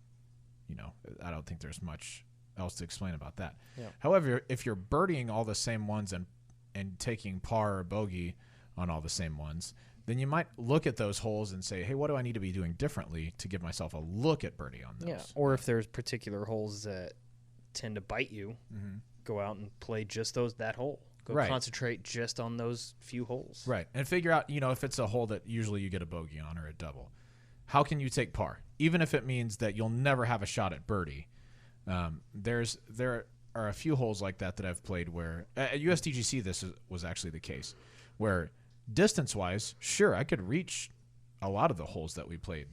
C: I don't think there's much else to explain about that.
B: Yeah.
C: However, if you're birdieing all the same ones and taking par or bogey on all the same ones, then you might look at those holes and say, hey, what do I need to be doing differently to give myself a look at birdie on those?
B: Yeah. Or if there's particular holes that tend to bite you, go out and play just that hole. Go concentrate just on those few holes.
C: Right. And figure out, if it's a hole that usually you get a bogey on or a double, how can you take par? Even if it means that you'll never have a shot at birdie. There are a few holes like that I've played where at USDGC was actually the case, where distance-wise, sure, I could reach a lot of the holes that we played.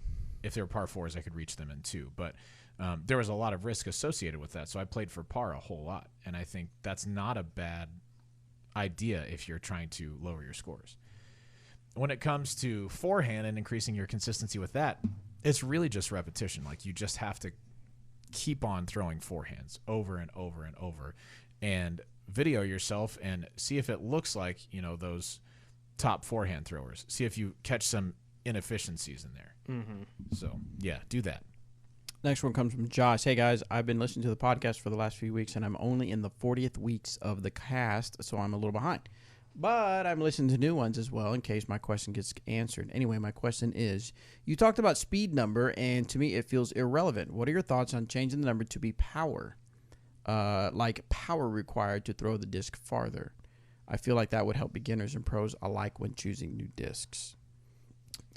C: If they were par fours, I could reach them in two. But there was a lot of risk associated with that, so I played for par a whole lot. And I think that's not a bad idea if you're trying to lower your scores. When it comes to forehand and increasing your consistency with that, it's really just repetition. Like, you just have to keep on throwing forehands over and over and over, and video yourself and see if it looks like, those top forehand throwers. See if you catch some inefficiencies in there. So, yeah, do that.
A: Next one comes from Josh. Hey, guys, I've been listening to the podcast for the last few weeks, and I'm only in the 40th weeks of the cast, so I'm a little behind. But I'm listening to new ones as well in case my question gets answered. Anyway, my question is, you talked about speed number, and to me it feels irrelevant. What are your thoughts on changing the number to be power? Like power required to throw the disc farther. I feel like that would help beginners and pros alike when choosing new discs.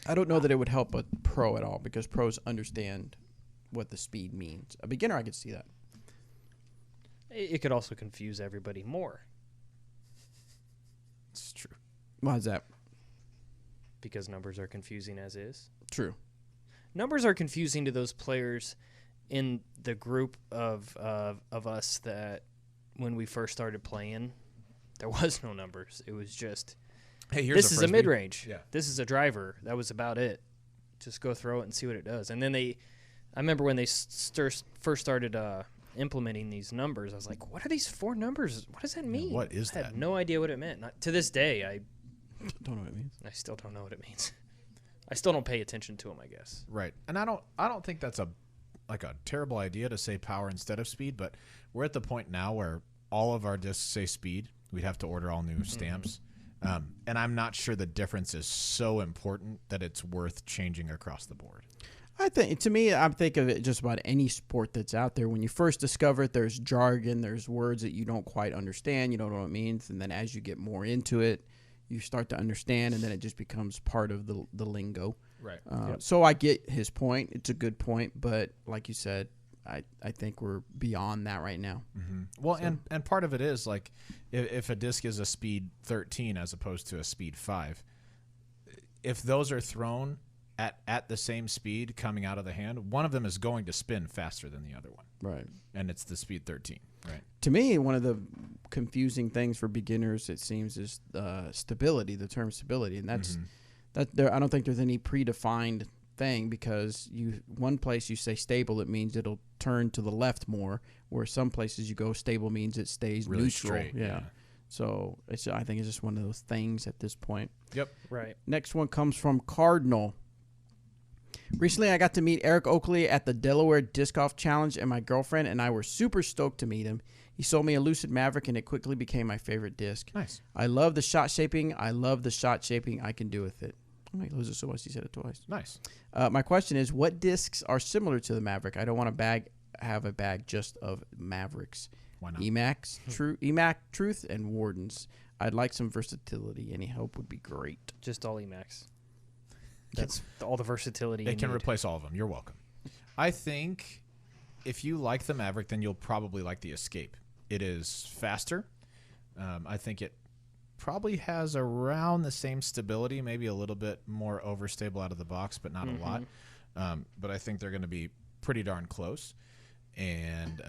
A: I don't know that it would help a pro at all because pros understand what the speed means. A beginner, I could see that.
B: It could also confuse everybody more.
C: It's true.
A: Why is that?
B: Because numbers are confusing as is.
A: True.
B: Numbers are confusing to those players in the group of us that when we first started playing, there was no numbers. It was just,
C: hey, here's
B: this is a mid-range.
C: Yeah.
B: This is a driver. That was about it. Just go throw it and see what it does. And then I remember when they first started implementing these numbers, I was like, what are these four numbers? What does that mean?
C: What is that?
B: I have no idea what it meant. To this day, I
A: don't know what it means.
B: I still don't know what it means. I still don't pay attention to them, I guess.
C: Right. And I don't think that's a terrible idea to say power instead of speed, but we're at the point now where all of our discs say speed. We'd have to order all new stamps. And I'm not sure the difference is so important that it's worth changing across the board.
A: I think, to me, I think of it just about any sport that's out there. When you first discover it, there's jargon, there's words that you don't quite understand, you don't know what it means, and then as you get more into it, you start to understand, and then it just becomes part of the lingo.
C: Right.
A: So I get his point. It's a good point, but like you said, I think we're beyond that right now.
C: Mm-hmm. Well, so. and part of it is, like, if a disc is a speed 13 as opposed to a speed 5, if those are thrown at the same speed coming out of the hand, one of them is going to spin faster than the other one.
A: Right.
C: And it's the speed 13. Right.
A: To me, one of the confusing things for beginners, it seems, is stability, the term stability. And that's I don't think there's any predefined thing, because one place you say stable, it means it'll turn to the left more, where some places you go stable means it stays
C: really
A: neutral.
C: Straight, yeah.
A: So I think it's just one of those things at this point.
C: Yep.
B: Right.
A: Next one comes from Cardinal. Recently, I got to meet Eric Oakley at the Delaware Disc Golf Challenge, and my girlfriend and I were super stoked to meet him. He sold me a Lucid Maverick, and it quickly became my favorite disc.
C: Nice.
A: I love the shot shaping. I can do with it. Oh, he loves it so much he said it twice.
C: Nice.
A: My question is, what discs are similar to the Maverick? I don't want to have a bag just of Mavericks.
C: Why not?
A: EMAC Truth, and Wardens. I'd like some versatility. Any help would be great.
B: Just all EMAX. That's all the versatility
C: It can replace all of them. You're welcome. I think if you like the Maverick, then you'll probably like the Escape. It is faster. I think it probably has around the same stability, maybe a little bit more overstable out of the box, but not a lot. But I think they're going to be pretty darn close. And,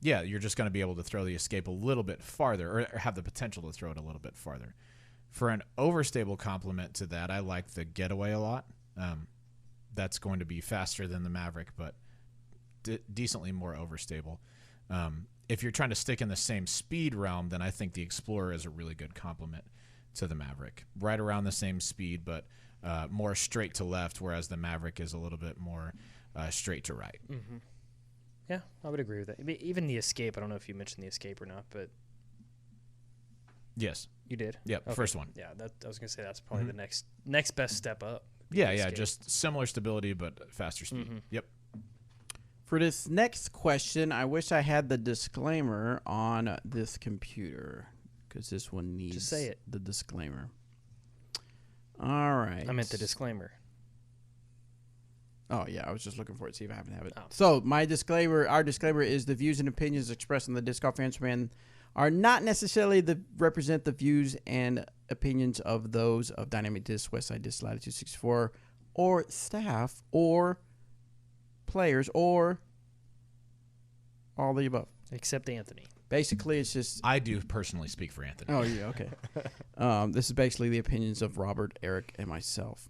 C: yeah, you're just going to be able to throw the Escape a little bit farther, or have the potential to throw it a little bit farther. For an overstable complement to that, I like the Getaway a lot. That's going to be faster than the Maverick, but decently more overstable. If you're trying to stick in the same speed realm, then I think the Explorer is a really good complement to the Maverick. Right around the same speed, but more straight to left, whereas the Maverick is a little bit more straight to right.
B: Mm-hmm. Yeah, I would agree with that. Even the Escape, I don't know if you mentioned the Escape or not, but
C: Yes.
B: You did?
C: Yep.
B: Okay.
C: First one.
B: Yeah, I was gonna say that's probably the next best step up.
C: Yeah.
B: Escape.
C: Just similar stability, but faster speed. Yep.
A: For this next question, I wish I had the disclaimer on this computer because this one needs
B: Just say it.
A: the disclaimer. All right.
B: I meant the disclaimer.
A: Oh, yeah. I was just looking for it, see if I happen to have it.
B: Oh.
A: So, our disclaimer is the views and opinions expressed on the Disc Golf Answer Man are not necessarily represent the views and opinions of those of Dynamic Disc, Westside Disc, Latitude 64, or staff, or players, or all the above.
B: Except Anthony.
A: Basically, it's just...
C: I do personally speak for Anthony.
A: Oh, yeah, okay. This is basically the opinions of Robert, Eric, and myself.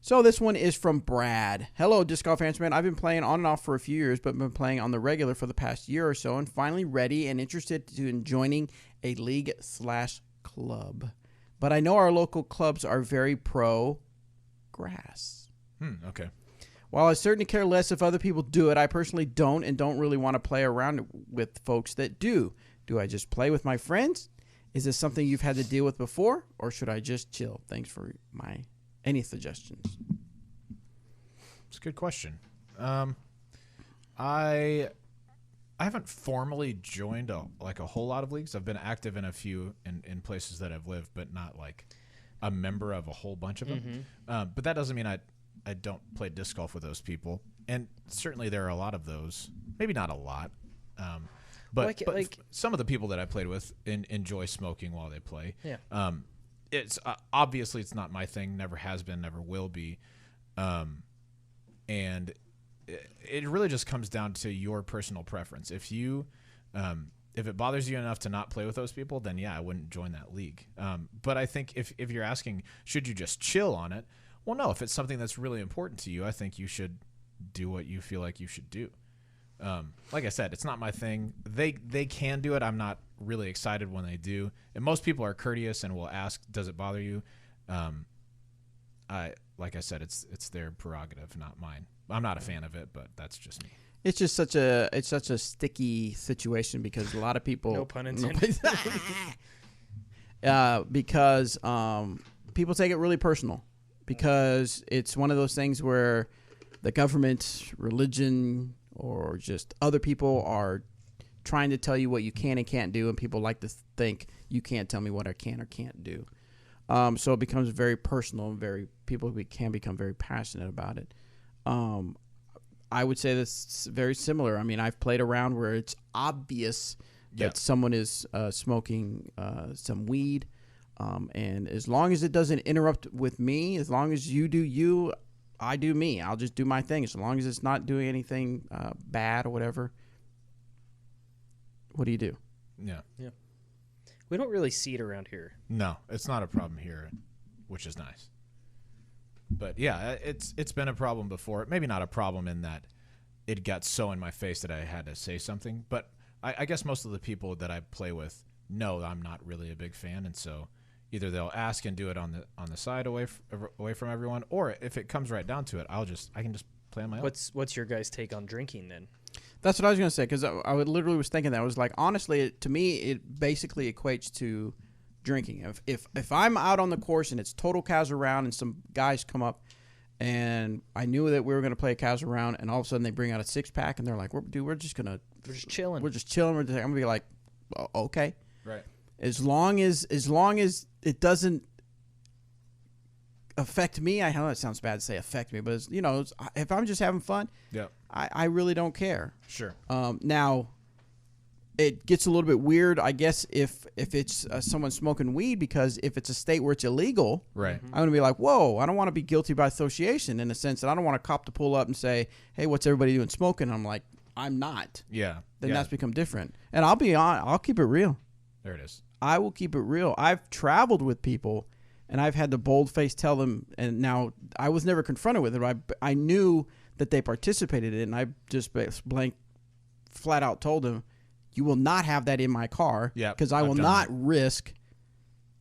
A: So this one is from Brad. Hello, Disc Golf Answer Man. I've been playing on and off for a few years, but been playing on the regular for the past year or so, and finally ready and interested in joining a league/club. But I know our local clubs are very pro grass.
C: Okay.
A: While I certainly care less if other people do it, I personally don't and don't really want to play around with folks that do. Do I just play with my friends? Is this something you've had to deal with before, or should I just chill? Thanks for any suggestions.
C: It's a good question. I haven't formally joined a whole lot of leagues. I've been active in a few in places that I've lived, but not like a member of a whole bunch of them. But that doesn't mean I don't play disc golf with those people. And certainly there are a lot of those. Maybe not a lot. But some of the people that I played with enjoy smoking while they play.
B: Yeah.
C: It's obviously it's not my thing. Never has been. Never will be. And it really just comes down to your personal preference. If it bothers you enough to not play with those people, then yeah, I wouldn't join that league. But I think if you're asking, should you just chill on it? Well, no. If it's something that's really important to you, I think you should do what you feel like you should do. Like I said, it's not my thing. They can do it. I'm not really excited when they do. And most people are courteous and will ask, "Does it bother you?" Like I said, it's their prerogative, not mine. I'm not a fan of it, but that's just me.
A: It's just such a sticky situation because a lot of people.
B: No pun intended.
A: Because people take it really personal because it's one of those things where the government, religion, or just other people are trying to tell you what you can and can't do, and people like to think you can't tell me what I can or can't do. So it becomes very personal, and people can become very passionate about it. I would say that's very similar. I mean, I've played around where it's obvious that someone is smoking some weed, and as long as it doesn't interrupt with me, as long as you do you, I do me. I'll just do my thing. As long as it's not doing anything bad or whatever. What do you do?
C: Yeah.
B: We don't really see it around here.
C: No, it's not a problem here, which is nice. But yeah, it's been a problem before. Maybe not a problem in that it got so in my face that I had to say something. But I guess most of the people that I play with know I'm not really a big fan, and so either they'll ask and do it on the side away from everyone, or if it comes right down to it, I can just play on my own.
B: What's your guys' take on drinking then?
A: That's what I was going to say, because I literally was thinking that. I was like, honestly, to me, it basically equates to drinking. If I'm out on the course and it's total casual round and some guys come up and I knew that we were going to play a casual round and all of a sudden they bring out a six-pack and they're like, we're just chilling. We're just chilling. I'm going to be like, oh, okay.
C: Right.
A: As long as it doesn't affect me, I know it sounds bad to say affect me, but if I'm just having fun, I really don't care.
C: Sure.
A: Now, it gets a little bit weird, I guess, if it's someone smoking weed, because if it's a state where it's illegal,
C: right,
A: I'm going to be like, whoa, I don't want to be guilty by association, in the sense that I don't want a cop to pull up and say, hey, what's everybody doing smoking? I'm like, I'm not.
C: Yeah.
A: Then that's become different. And I'll keep it real.
C: There it is.
A: I will keep it real. I've traveled with people, and I've had to bold-face tell them, and now I was never confronted with it. I knew that they participated in it, and I just flat out told them, you will not have that in my car, because I will not risk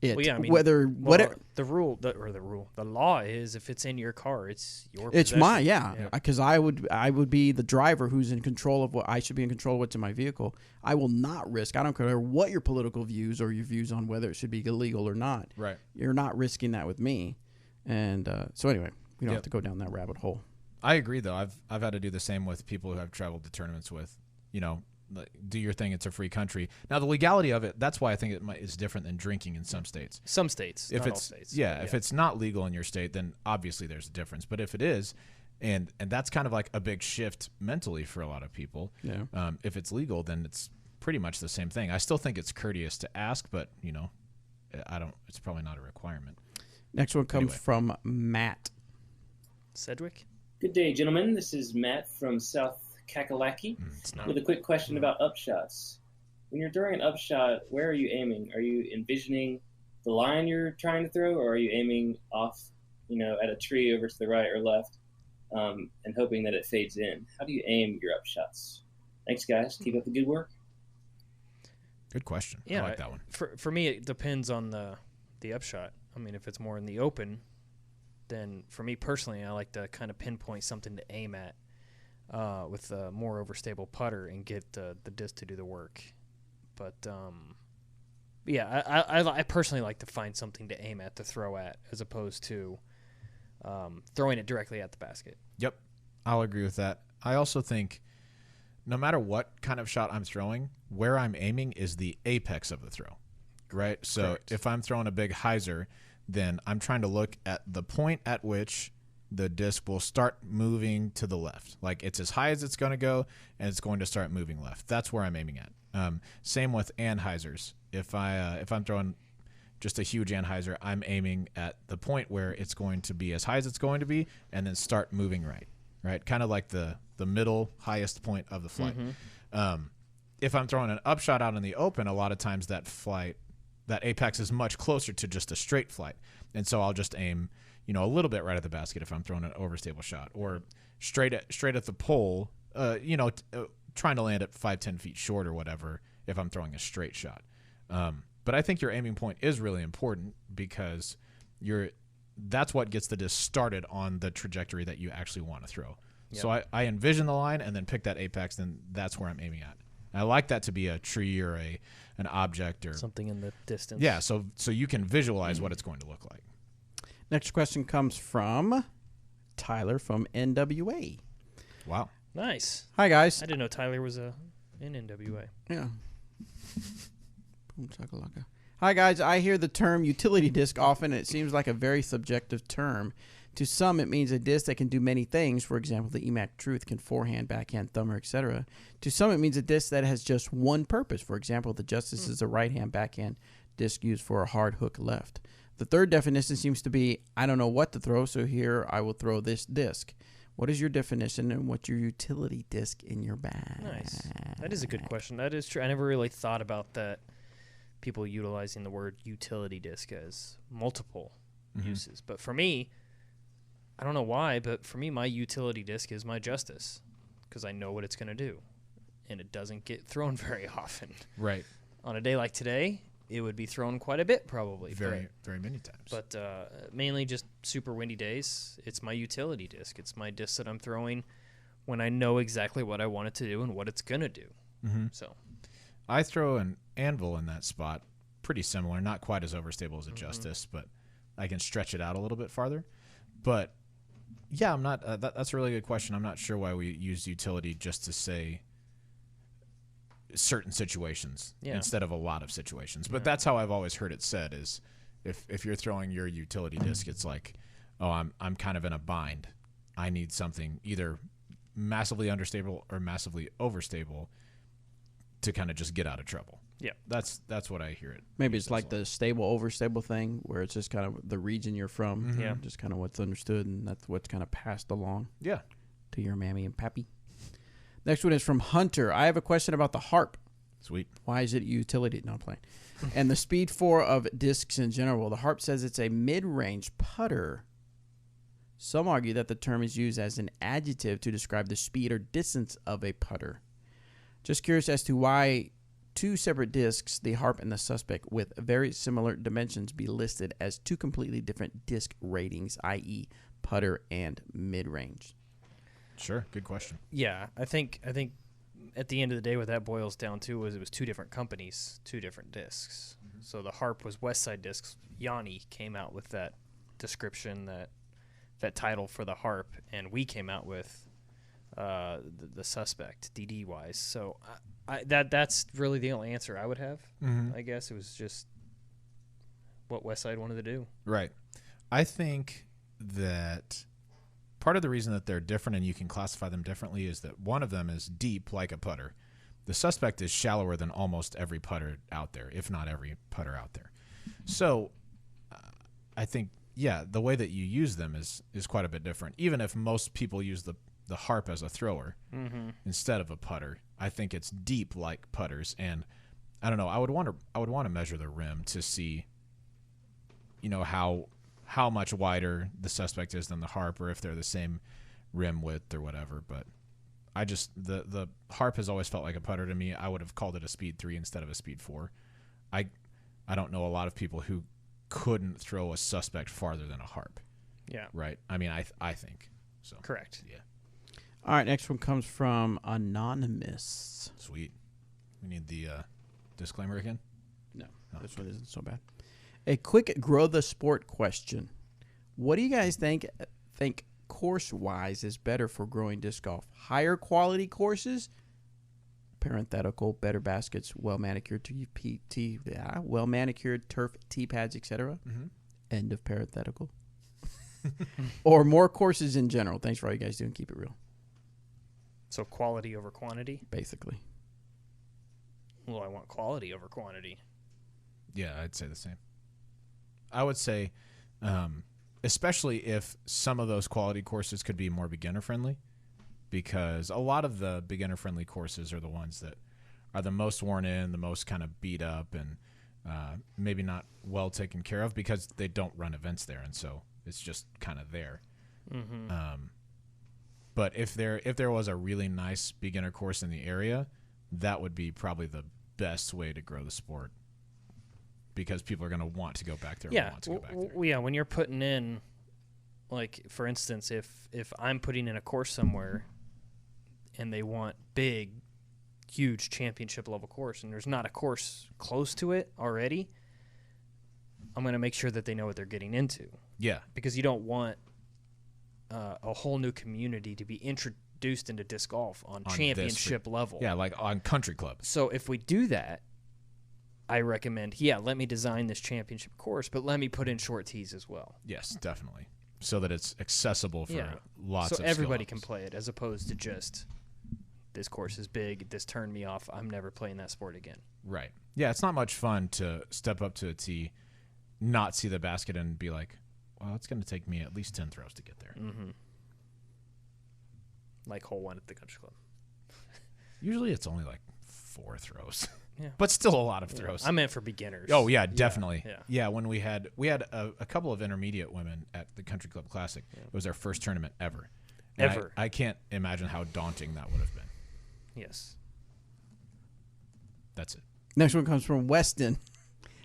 A: it.
B: Well, yeah, I mean,
A: whether
B: well,
A: whatever.
B: the law is if it's in your car, it's your
A: It's
B: possession.
A: mine, yeah. Because I would be the driver who's in control of what I should be in control of what's in my vehicle. I will not risk. I don't care what your political views or your views on whether it should be illegal or not.
C: Right.
A: You're not risking that with me. And so anyway, we don't
C: Yep.
A: have to go down that rabbit hole.
C: I agree, though. I've had to do the same with people who I've traveled to tournaments with. You know, like, do your thing. It's a free country. Now, the legality of it, that's why I think is different than drinking in some states.
B: Some states,
C: If
B: not
C: it's
B: all states.
C: if it's not legal in your state, then obviously there's a difference. But if it is, and that's kind of like a big shift mentally for a lot of people.
A: Yeah.
C: If it's legal, then it's pretty much the same thing. I still think it's courteous to ask, but it's probably not a requirement.
A: Next one comes
C: Anyway.
A: from Matt.
B: Sedgwick.
G: Good day, gentlemen. This is Matt from South Kakalaki
B: It's not.
G: with a quick question about upshots. When you're throwing an upshot, where are you aiming? Are you envisioning the line you're trying to throw, or are you aiming off, at a tree over to the right or left, and hoping that it fades in? How do you aim your upshots? Thanks, guys. Keep up the good work.
C: Good question.
B: Yeah,
C: I like that one.
B: For me, it depends on the upshot. I mean, if it's more in the open, then for me personally, I like to kind of pinpoint something to aim at with a more overstable putter and get the disc to do the work. But yeah, I personally like to find something to aim at, to throw at, as opposed to throwing it directly at the basket.
C: Yep, I'll agree with that. I also think no matter what kind of shot I'm throwing, where I'm aiming is the apex of the throw, right? So
B: Correct.
C: if I'm throwing a big hyzer, then I'm trying to look at the point at which the disc will start moving to the left. Like, it's as high as it's going to go, and it's going to start moving left. That's where I'm aiming at. Same with anhyzers. If I'm throwing just a huge anhyzer, I'm aiming at the point where it's going to be as high as it's going to be, and then start moving right? Kind of like the middle highest point of the flight. If I'm throwing an upshot out in the open, a lot of times that apex is much closer to just a straight flight, and so I'll just aim, a little bit right at the basket if I'm throwing an overstable shot, or straight at the pole, trying to land at 5-10 feet short or whatever if I'm throwing a straight shot. But I think your aiming point is really important, because that's what gets the disc started on the trajectory that you actually want to throw.
B: Yep.
C: So I envision the line and then pick that apex, then that's where I'm aiming at. And I like that to be a tree or an object or
B: Something in the distance.
C: yeah, so you can visualize what it's going to look like.
A: Next question comes from Tyler from NWA.
C: Wow.
B: Nice.
A: Hi, guys.
B: I didn't know Tyler was in NWA.
A: Yeah. Boom shakalaka. Hi, guys. I hear the term utility disc often, and it seems like a very subjective term. To some, it means a disc that can do many things. For example, the EMAC Truth can forehand, backhand, thumber, etc. To some, it means a disc that has just one purpose. For example, the Justice is a right-hand backhand disc used for a hard hook left. The third definition seems to be, I don't know what to throw, so here I will throw this disc. What is your definition, and what's your utility disc in your bag?
B: Nice. That is a good question. That is true. I never really thought about that. People utilizing the word utility disc as multiple uses. But for me, I don't know why, but for me, my utility disc is my Justice, because I know what it's going to do, and it doesn't get thrown very often.
C: Right.
B: On a day like today, it would be thrown quite a bit, probably.
C: Very many times.
B: But mainly just super windy days, it's my utility disc. It's my disc that I'm throwing when I know exactly what I want it to do and what it's going to do. So
C: I throw an anvil in that spot, pretty similar, not quite as overstable as a Justice, but I can stretch it out a little bit farther. But yeah, I'm not. That's a really good question. I'm not sure why we use utility just to say certain situations instead of a lot of situations. But that's how I've always heard it said: is if you're throwing your utility disc, it's like, oh, I'm kind of in a bind. I need something either massively understable or massively overstable to kind of just get out of trouble.
B: Yeah.
C: That's what I hear it.
A: Maybe
C: used
A: it's like
C: as a lot.
A: the stable, overstable thing, where it's just kind of the region you're from.
B: Yeah.
A: Just kind of what's understood, and that's what's kind of passed along
C: Yeah.
A: to your mammy and pappy. Next one is from Hunter. I have a question about the harp.
C: Sweet.
A: Why is it utility? No, I'm playing. And the Speed 4 of discs in general. The harp says it's a mid-range putter. Some argue that the term is used as an adjective to describe the speed or distance of a putter. Just curious as to why two separate discs, the harp and the suspect, with very similar dimensions, be listed as two completely different disc ratings, i.e., putter and mid-range?
C: Sure, good question.
B: Yeah, I think at the end of the day, what that boils down to was it was two different companies, two different discs. So the harp was Westside Discs. Yanni came out with that description, that title for the harp, and we came out with the suspect, DD wise. So that's really the only answer I would have. I guess it was just what Westside wanted to do.
C: Right. I think that part of the reason that they're different and you can classify them differently is that one of them is deep like a putter. The suspect is shallower than almost every putter out there, if not every putter out there. So I think, yeah, the way that you use them is quite a bit different. Even if most people use the harp as a thrower instead of a putter, I think it's deep like putters. And I don't know, I would want to measure the rim to see, how much wider the suspect is than the harp, or if they're the same rim width or whatever. But I just the harp has always felt like a putter to me. I would have called it a speed 3 instead of a speed 4. I don't know a lot of people who couldn't throw a suspect farther than a harp.
B: Yeah.
C: Right. I mean, I think so.
B: Correct.
C: Yeah.
A: All right, next one comes from Anonymous.
C: Sweet. We need the disclaimer again.
A: No, this one isn't so bad. A quick grow the sport question. What do you guys think course-wise is better for growing disc golf? Higher quality courses, parenthetical, better baskets, well-manicured well-manicured turf, tee pads, etc. End of parenthetical. Or more courses in general. Thanks for all you guys do and keep it real.
B: So quality over quantity?
A: Basically.
B: Well, I want quality over quantity.
C: Yeah, I'd say the same. I would say, especially if some of those quality courses could be more beginner-friendly, because a lot of the beginner-friendly courses are the ones that are the most worn in, the most kind of beat up, and maybe not well taken care of because they don't run events there, and so it's just kind of there. But if there was a really nice beginner course in the area, that would be probably the best way to grow the sport, because people are going to want to go back there.
B: Yeah, yeah. When you're putting in, like for instance, if I'm putting in a course somewhere, and they want big, huge championship level course, and there's not a course close to it already, I'm going to make sure that they know what they're getting into.
C: Yeah,
B: because you don't want a whole new community to be introduced into disc golf on championship level.
C: Yeah, like on country club.
B: So if we do that, I recommend, let me design this championship course, but let me put in short tees as well.
C: Yes, definitely. So that it's accessible for lots of
B: skill everybody
C: levels.
B: can play it, as opposed to just, this course is big, this turned me off, I'm never playing that sport again.
C: Right. Yeah, it's not much fun to step up to a tee, not see the basket, and be like, well, it's going to take me at least 10 throws to get there.
B: Like hole 1 at the country club.
C: Usually it's only like 4 throws.
B: Yeah.
C: But still a lot of throws.
B: I meant for beginners.
C: Oh, yeah, definitely.
B: Yeah.
C: When we had a couple of intermediate women at the Country Club Classic. It was their first tournament ever. And I can't imagine how daunting that would have been.
B: Yes.
C: That's it.
A: Next one comes from Weston.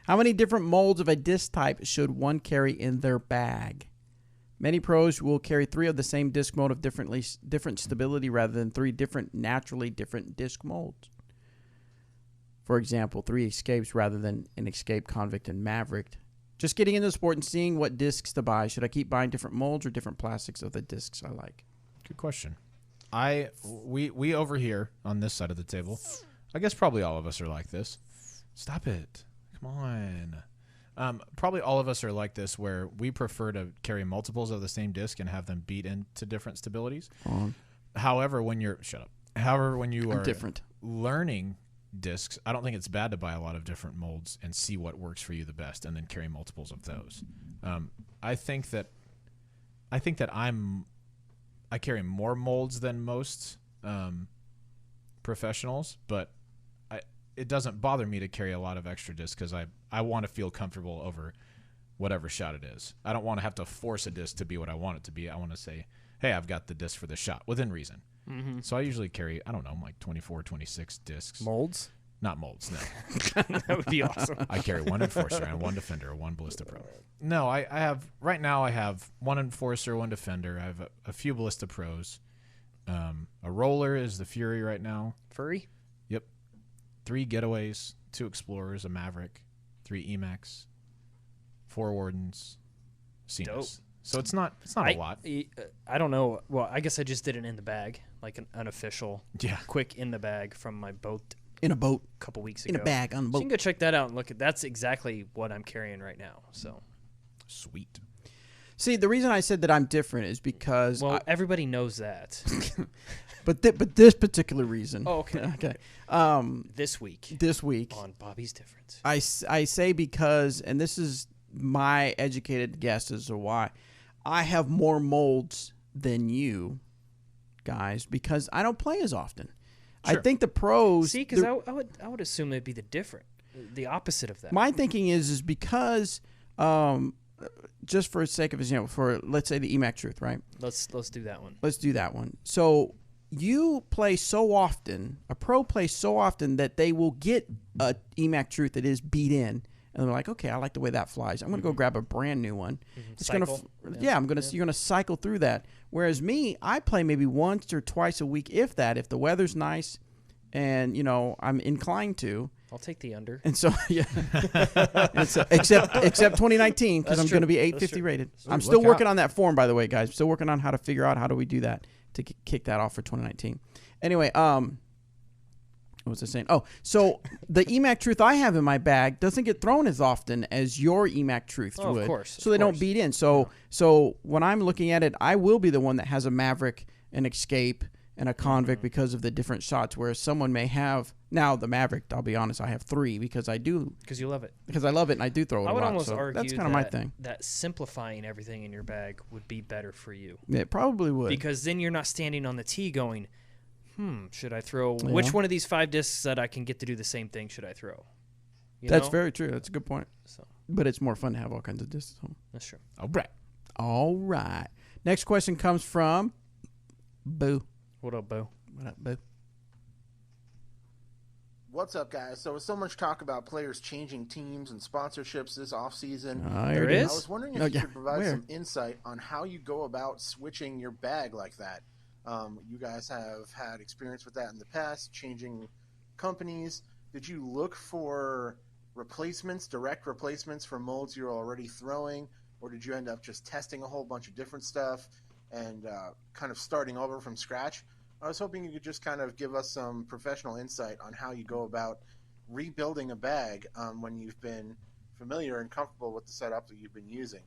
A: How many different molds of a disc type should one carry in their bag? Many pros will carry 3 of the same disc mold of different stability rather than 3 naturally different disc molds. For example, 3 escapes rather than an escape, convict, and Maverick. Just getting into the sport and seeing what discs to buy. Should I keep buying different molds or different plastics of the discs I like?
C: Good question. We over here on this side of the table, I guess probably all of us are like this. Stop it. Come on. Probably all of us are like this, where we prefer to carry multiples of the same disc and have them beat into different stabilities. However, when you are
A: different
C: learning discs, I don't think it's bad to buy a lot of different molds and see what works for you the best, and then carry multiples of those. I think that I carry more molds than most professionals, but it doesn't bother me to carry a lot of extra discs because I want to feel comfortable over whatever shot it is. I don't want to have to force a disc to be what I want it to be. I want to say, hey, I've got the disc for this shot within reason. So I usually carry, I don't know, like 24, 26 discs.
B: Molds?
C: Not molds, no.
B: That would be awesome.
C: I carry one Enforcer and one Defender, one Ballista Pro. No, I have, right now I have one Enforcer, one Defender. I have a few Ballista Pros. A Roller is the Fury right now.
B: Furry?
C: Yep. 3 Getaways, 2 Explorers, a Maverick, 3 Emacs, 4 Wardens, Cenas.
B: Dope.
C: So it's not a lot.
B: I don't know. Well, I guess I just did an in the bag, like an unofficial, quick in the bag from my boat.
A: In a boat.
B: A couple weeks ago.
A: In a bag on the
B: So
A: boat.
B: you can go check that out and look at. That's exactly what I'm carrying right now. So
C: Sweet.
A: See, the reason I said that I'm different is because
B: everybody knows that.
A: but this particular reason.
B: Oh, okay.
A: Okay.
B: This week on Bobby's Difference.
A: I say because, and this is my educated guess as to why, I have more molds than you guys because I don't play as often.
C: Sure.
A: I think the pros.
B: See, because I would assume it'd be the opposite of that.
A: My thinking is because, just for the sake of example, for let's say the EMAC Truth, right?
B: Let's do that one.
A: Let's do that one. So you play so often, a pro plays so often that they will get a EMAC Truth that is beat in, and they're like, okay, I like the way that flies. I'm gonna go grab a brand new one. It's
B: Cycle.
A: You're gonna cycle through that. Whereas me, I play maybe once or twice a week, if that, if the weather's nice, and I'm inclined to.
B: I'll take the under.
A: And so, yeah. except 2019, because I'm going to be 850 rated. I'm still working on that form, by the way, guys. Still working on how to figure out how do we do that to kick that off for 2019. Anyway, what was I saying? Oh, so the EMAC Truth I have in my bag doesn't get thrown as often as your EMAC Truth would.
B: Of course.
A: So they don't beat in. So when I'm looking at it, I will be the one that has a Maverick, an Escape, and a Convict because of the different shots, whereas someone may have now the Maverick. I'll be honest, I have 3 because I do
B: because you love it.
A: Because I love it and I do throw it.
B: I would
A: a lot,
B: almost
A: so
B: argue
A: that's kind of my thing.
B: That simplifying everything in your bag would be better for you.
A: It probably would,
B: because then you're not standing on the tee going, should I throw which one of these 5 discs that I can get to do the same thing? Should I throw?
A: That's very true. That's a good point.
B: So,
A: but it's more fun to have all kinds of discs at home.
B: That's true.
A: All right. Next question comes from Boo.
B: What up, Boo?
A: What up, Boo?
H: What's up, guys? So with so much talk about players changing teams and sponsorships this offseason,
B: there is?
H: I was wondering if you could provide some insight on how you go about switching your bag like that. You guys have had experience with that in the past, changing companies. Did you look for direct replacements for molds you're already throwing, or did you end up just testing a whole bunch of different stuff and kind of starting over from scratch? I was hoping you could just kind of give us some professional insight on how you go about rebuilding a bag when you've been familiar and comfortable with the setup that you've been using.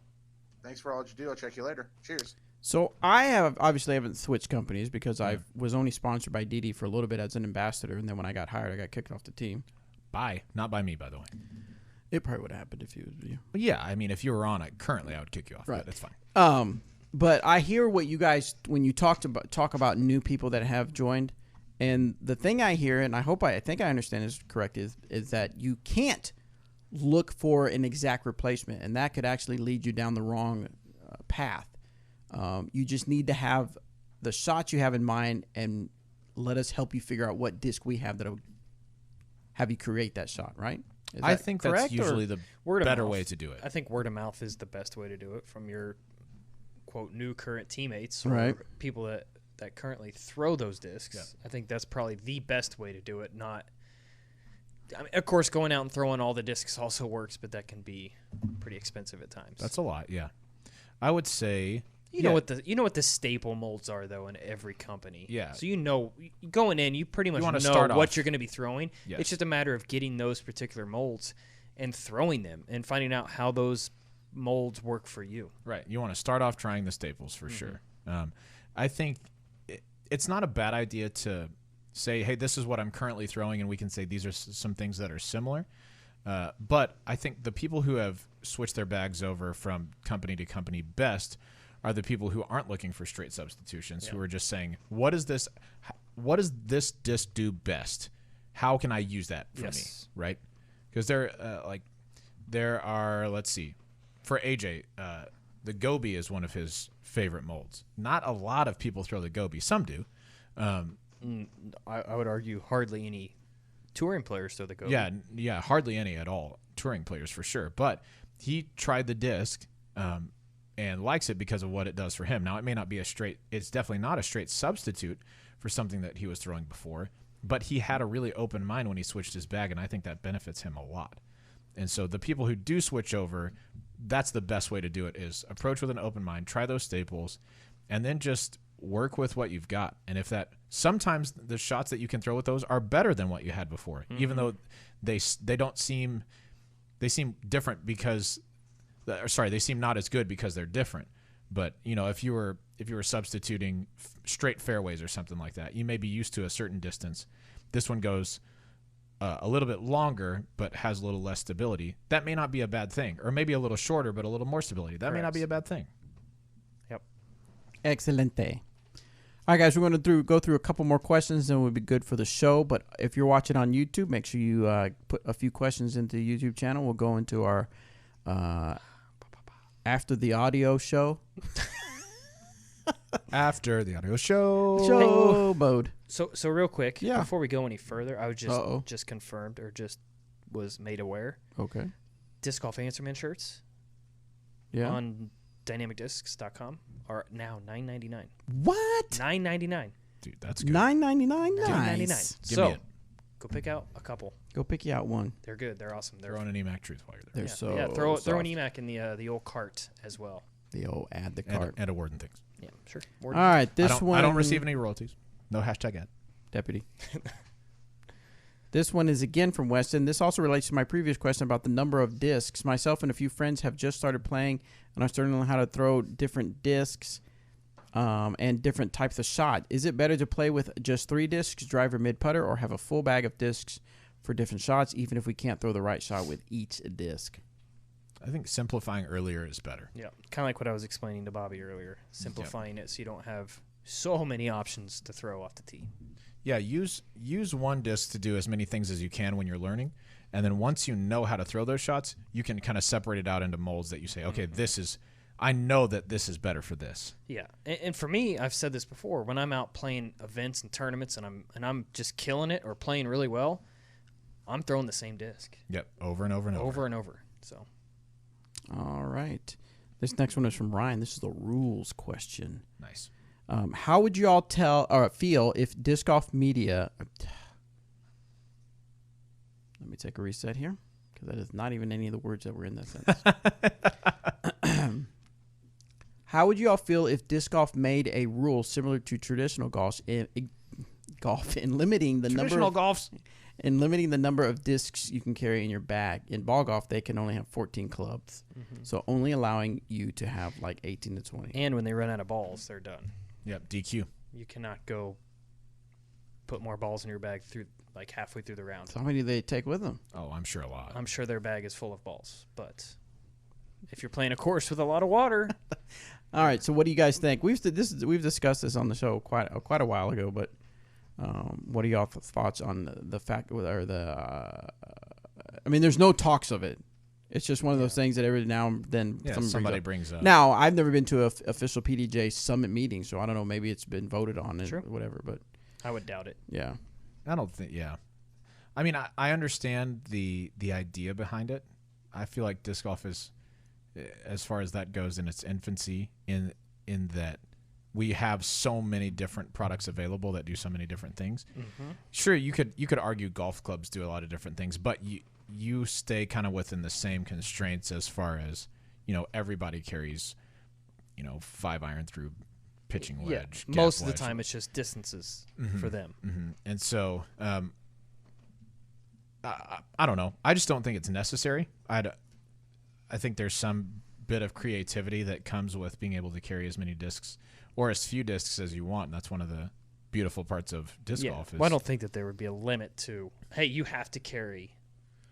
H: Thanks for all that you do. I'll check you later. Cheers.
A: So I haven't switched companies because I was only sponsored by DD for a little bit as an ambassador, and then when I got hired, I got kicked off the team.
C: Not by me, by the way.
A: It probably would have happened if you was you.
C: Well, yeah, I mean, if you were on it currently, I would kick you off.
A: Right,
C: that's fine.
A: But I hear what you guys when you talk about new people that have joined, and the thing I hear, and I think I understand is correct, is that you can't look for an exact replacement, and that could actually lead you down the wrong path. You just need to have the shots you have in mind, and let us help you figure out what disc we have that'll have you create that shot. Right?
C: I think that's usually the better way to do it.
B: I think word of mouth is the best way to do it from your quote new current teammates or
A: right.
B: people that currently throw those discs. Yeah. I think that's probably the best way to do it. Of course, going out and throwing all the discs also works, but that can be pretty expensive at times.
C: That's a lot, yeah. I would say
B: you know what the staple molds are though in every company.
C: Yeah.
B: So going in, you pretty much know what you're going to be throwing.
C: Yes.
B: It's just a matter of getting those particular molds and throwing them and finding out how those molds work for you.
C: Right. You want to start off trying the staples for sure. I think it's not a bad idea to say, hey, this is what I'm currently throwing, and we can say these are some things that are similar. But I think the people who have switched their bags over from company to company best are the people who aren't looking for straight substitutions, who are just saying, what does this disc do best? How can I use that for me? Right? Because there are, let's see, for AJ, the Gobi is one of his favorite molds. Not a lot of people throw the Gobi. Some do.
B: I would argue hardly any touring players throw the Gobi.
C: Yeah, hardly any at all. Touring players for sure. But he tried the disc and likes it because of what it does for him. Now, it may not be it's definitely not a straight substitute for something that he was throwing before, but he had a really open mind when he switched his bag, and I think that benefits him a lot. And so the people who do switch over, that's the best way to do it, is approach with an open mind, try those staples, and then just work with what you've got. And if that, sometimes the shots that you can throw with those are better than what you had before, even though they seem different because, they seem not as good because they're different. But if you were substituting straight fairways or something like that, you may be used to a certain distance. This one goes a little bit longer but has a little less stability. That may not be a bad thing. Or maybe a little shorter but a little more stability. That may not be a bad thing.
B: Yep.
A: Excelente. All right, guys, we're going to go through a couple more questions, and we'll be good for the show. But if you're watching on YouTube, make sure you put a few questions into the YouTube channel. We'll go into our after the audio show.
C: After the audio show
A: mode.
B: So real quick,
A: Yeah.
B: before we go any further, I was just confirmed or just was made aware.
A: Okay.
B: Disc Golf Answer Man shirts
A: Yeah.
B: on dynamicdiscs.com are now $9.99.
A: What?
B: $9.99.
C: Dude, that's good.
A: $9.99.
B: $9.99.
A: Nice.
C: Give
B: So
C: me it.
B: go pick out a couple.
A: Go pick you out one.
B: They're good. They're awesome. They're
C: Throw in an EMAC truth while you're there.
A: They're so
B: throw an
A: soft.
B: EMAC in the old cart as well.
A: The old add the cart.
C: And award and things.
B: Yeah, sure.
A: All right, this one.
C: I don't receive any royalties. No hashtag ad.
A: Deputy. This one is again from Weston. This also relates to my previous question about the number of discs. Myself and a few friends have just started playing, and are starting to learn how to throw different discs and different types of shot. Is it better to play with just 3 discs, driver, mid, putter, or have a full bag of discs for different shots, even if we can't throw the right shot with each disc?
C: I think simplifying earlier is better.
B: Yeah, kind of like what I was explaining to Bobby earlier. Simplifying it so you don't have so many options to throw off the tee.
C: Yeah, use one disc to do as many things as you can when you're learning, and then once you know how to throw those shots, you can kind of separate it out into molds that you say, okay, I know that this is better for this.
B: Yeah, and for me, I've said this before. When I'm out playing events and tournaments, and I'm just killing it or playing really well, I'm throwing the same disc.
C: Yep, over and over and over.
B: Over and over. So.
A: All right. This next one is from Ryan. This is the rules question.
C: Nice.
A: How would you all feel if disc golf media... Let me take a reset here, because that is not even any of the words that were in that sentence. How would you all feel if disc golf made a rule similar to traditional golf in limiting the number of discs you can carry in your bag? In ball golf, they can only have 14 clubs, so only allowing you to have like 18 to 20.
B: And when they run out of balls, they're done.
C: Yep, DQ.
B: You cannot go put more balls in your bag through like halfway through the round.
A: So how many do they take with them?
C: Oh, I'm sure a lot.
B: I'm sure their bag is full of balls, but if you're playing a course with a lot of water.
A: All right, so what do you guys think? We've discussed this on the show quite a while ago, but what are y'all thoughts on the fact or the? I mean, there's no talks of it. It's just one of those things that every now and then
C: somebody brings up.
A: Now, I've never been to an official PDGA summit meeting, so I don't know. Maybe it's been voted on and whatever, but
B: I would doubt it.
A: Yeah,
C: I don't think. Yeah, I mean, I understand the idea behind it. I feel like disc golf is, as far as that goes, in its infancy. In that we have so many different products available that do so many different things. Mm-hmm. Sure, you could argue golf clubs do a lot of different things, but you stay kind of within the same constraints as far as, everybody carries, 5-iron through pitching wedge.
B: Yeah, most of the time it's just distances for them.
C: Mm-hmm. And so I don't know. I just don't think it's necessary. I think there's some bit of creativity that comes with being able to carry as many discs or as few discs as you want. And that's one of the beautiful parts of disc golf.
B: Well, I don't think that there would be a limit to, hey, you have to carry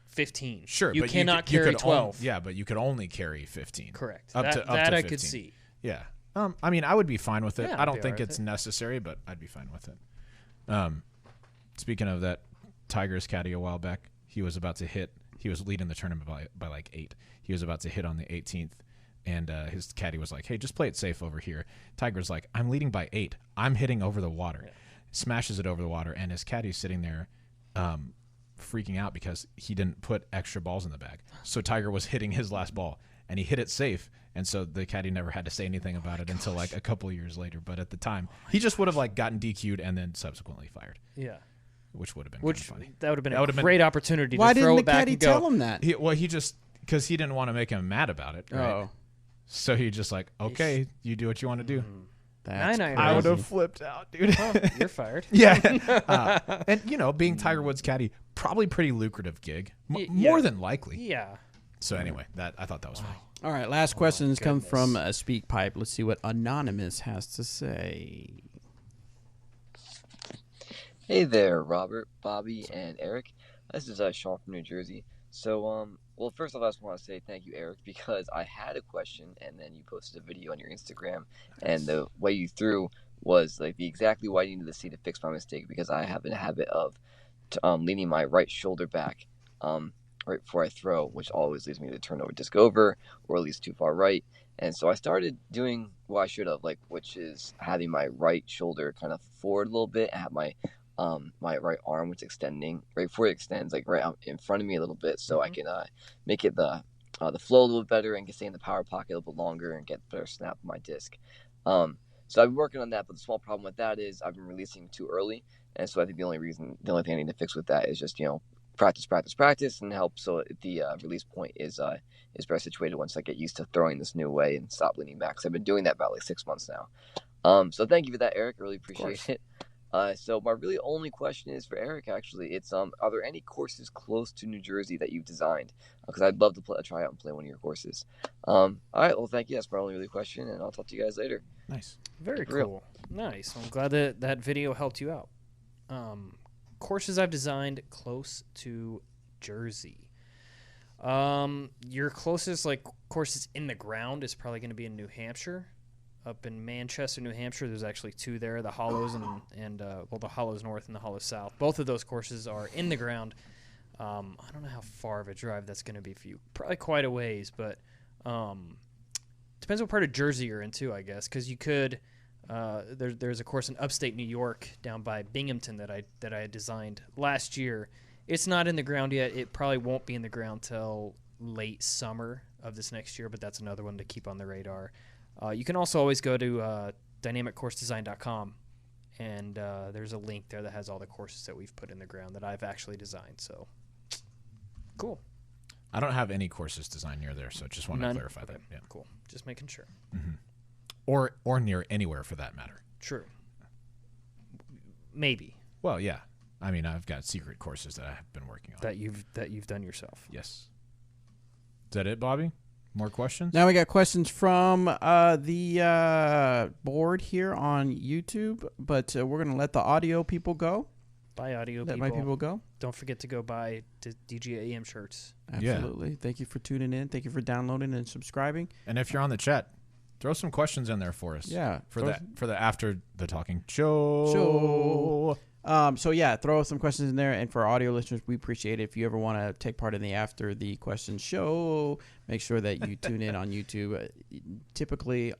B: 15.
C: Sure,
B: you
C: but
B: cannot carry 12.
C: But you could only carry 15.
B: Correct.
C: Up to
B: I
C: 15.
B: could see.
C: Yeah. I mean, I would be fine with it.
B: Yeah,
C: I don't think it's necessary, but I'd be fine with it. Speaking of that, Tiger's caddy a while back, he was about to hit. He was leading the tournament by like 8. He was about to hit on the 18th, and his caddy was like, "Hey, just play it safe over here." Tiger's like, "I'm leading by 8. I'm hitting over the water." Yeah. Smashes it over the water, and his caddy's sitting there, freaking out because he didn't put extra balls in the bag. So Tiger was hitting his last ball, and he hit it safe. And so the caddy never had to say anything about it until like a couple of years later. But at the time, he just would have like gotten DQ'd and then subsequently fired.
B: Yeah.
C: Which would have been kind of funny.
B: That would have been a great opportunity
A: Why
B: to throw
A: didn't
B: it
A: the
B: back
A: caddy
B: and go.
A: tell him that?
C: He just, because he didn't want to make him mad about it. Right?
A: Oh.
C: So he just like, okay, you do what you want to do.
A: That's
B: Nine,
C: I would
A: crazy.
C: have flipped out, dude.
B: Oh, you're fired.
C: Yeah. And, you know, being Tiger Woods caddy, probably pretty lucrative gig. More than likely.
B: Yeah.
C: So anyway, I thought that was funny.
A: All right, last questions come
B: goodness.
A: from Speak Pipe. Let's see what Anonymous has to say.
I: Hey there, Robert, Bobby, and Eric. This is Sean from New Jersey. So, well, first off, I just want to say thank you, Eric, because I had a question, and then you posted a video on your Instagram, and the way you threw was like exactly what I needed to see to fix my mistake, because I have a habit of leaning my right shoulder back right before I throw, which always leads me to turn over disc over, or at least too far right. And so I started doing what I should have, like, which is having my right shoulder kind of forward a little bit, and have my right arm, which extending right before it extends, like right out in front of me a little bit, so I can make it the flow a little bit better and get stay in the power pocket a little bit longer and get better snap of my disc. So I've been working on that, but the small problem with that is I've been releasing too early, and so I think the only thing I need to fix with that is just, you know, practice, and help so the release point is better situated once I get used to throwing this new way and stop leaning back. 'Cause I've been doing that about like 6 months now. So thank you for that, Eric. I really appreciate it. So my really only question is for Eric, actually. It's are there any courses close to New Jersey that you've designed? Because I'd love to try out and play one of your courses. All right, well, thank you. That's my only really question, and I'll talk to you guys later.
C: Nice.
B: Very
I: For real.
B: cool. Nice. I'm glad that video helped you out. Courses I've designed close to Jersey. Your closest like courses in the ground is probably going to be in New Hampshire. Up in Manchester, New Hampshire, there's actually two there, the Hollows and the Hollows North and the Hollows South. Both of those courses are in the ground. I don't know how far of a drive that's going to be for you. Probably quite a ways, but depends what part of Jersey you're into, I guess, because you could. There's a course in upstate New York down by Binghamton that I had designed last year. It's not in the ground yet. It probably won't be in the ground till late summer of this next year, but that's another one to keep on the radar. You can also always go to dynamiccoursedesign.com, and there's a link there that has all the courses that we've put in the ground that I've actually designed. So, cool.
C: I don't have any courses designed near there, so just want to clarify that. Yeah.
B: Cool. Just making sure.
C: Mm-hmm. Or near anywhere for that matter.
B: True. Maybe.
C: Well, yeah. I mean, I've got secret courses that I've been working on.
B: That you've done yourself.
C: Yes. Is that it, Bobby? More questions?
A: Now we got questions from the board here on YouTube, but we're going to let the audio people go.
B: Buy audio
A: Let
B: people.
A: my people go.
B: Don't forget to go buy DGA EM shirts.
A: Absolutely. Yeah. Thank you for tuning in. Thank you for downloading and subscribing.
C: And if you're on the chat, throw some questions in there for us.
A: Yeah.
C: For the after the talking show.
A: So yeah, throw some questions in there, and for our audio listeners, we appreciate it. If you ever want to take part in the after the question show, make sure that you tune in on YouTube. Typically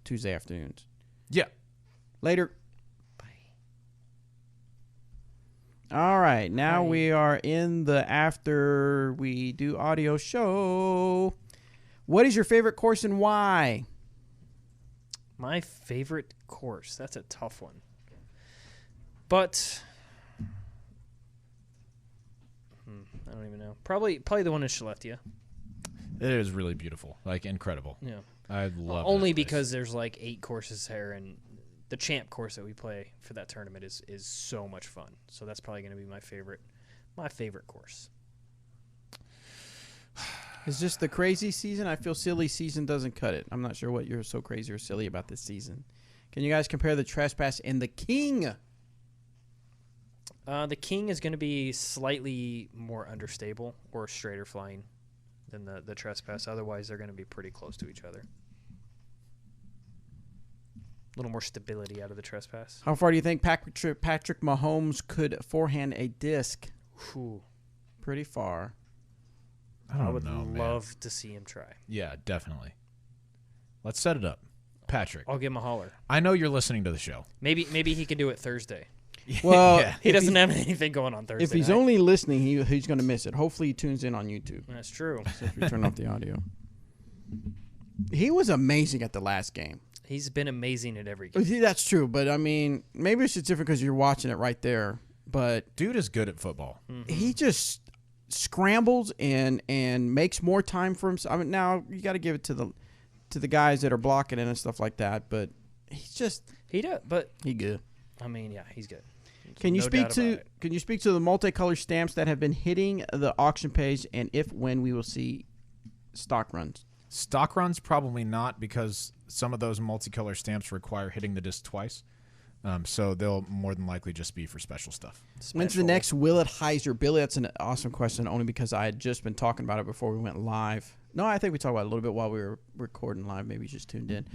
A: Tuesday afternoons.
C: Yeah.
A: Later. Bye. All right, now we are in the after we do audio show. What is your favorite course and why?
B: My favorite course. That's a tough one. But I don't even know. Probably the one in Skellefteå.
C: It is really beautiful, like incredible.
B: Yeah,
C: I love.
B: Only because there's like 8 courses there, and the champ course that we play for that tournament is so much fun. So that's probably going to be my favorite course.
A: Is this the crazy season? I feel silly season doesn't cut it. I'm not sure what you're so crazy or silly about this season. Can you guys compare the Trespass and the King?
B: The King is going to be slightly more understable or straighter flying than the Trespass. Otherwise, they're going to be pretty close to each other. A little more stability out of the Trespass.
A: How far do you think Patrick Mahomes could forehand a disc?
B: Whew.
A: Pretty far.
B: I would love to see him try.
C: Yeah, definitely. Let's set it up. Patrick.
B: I'll give him a holler.
C: I know you're listening to the show.
B: Maybe he can do it Thursday.
A: Well,
C: Yeah.
B: He doesn't have anything going on Thursday.
A: if he's
B: night.
A: only listening, he's going to miss it. Hopefully, he tunes in on YouTube.
B: That's true.
A: If we turn off the audio. He was amazing at the last game.
B: He's been amazing at every game.
A: See, that's true, but I mean, maybe it's just different because you're watching it right there. But
C: Dude is good at football.
A: he just scrambles and makes more time for himself. I mean, now you got to give it to the guys that are blocking it and stuff like that. But he's just
B: He does, but
A: he good.
B: I mean, yeah, he's good.
A: Can you
B: No
A: speak
B: doubt
A: to
B: about it.
A: Can you speak to the multicolored stamps that have been hitting the auction page, and when we will see stock runs?
C: Stock runs, probably not, because some of those multicolor stamps require hitting the disc twice. So they'll more than likely just be for special stuff.
A: When's the next Will It Hyzer? Billy, that's an awesome question, only because I had just been talking about it before we went live. No, I think we talked about it a little bit while we were recording live. Maybe you just tuned in.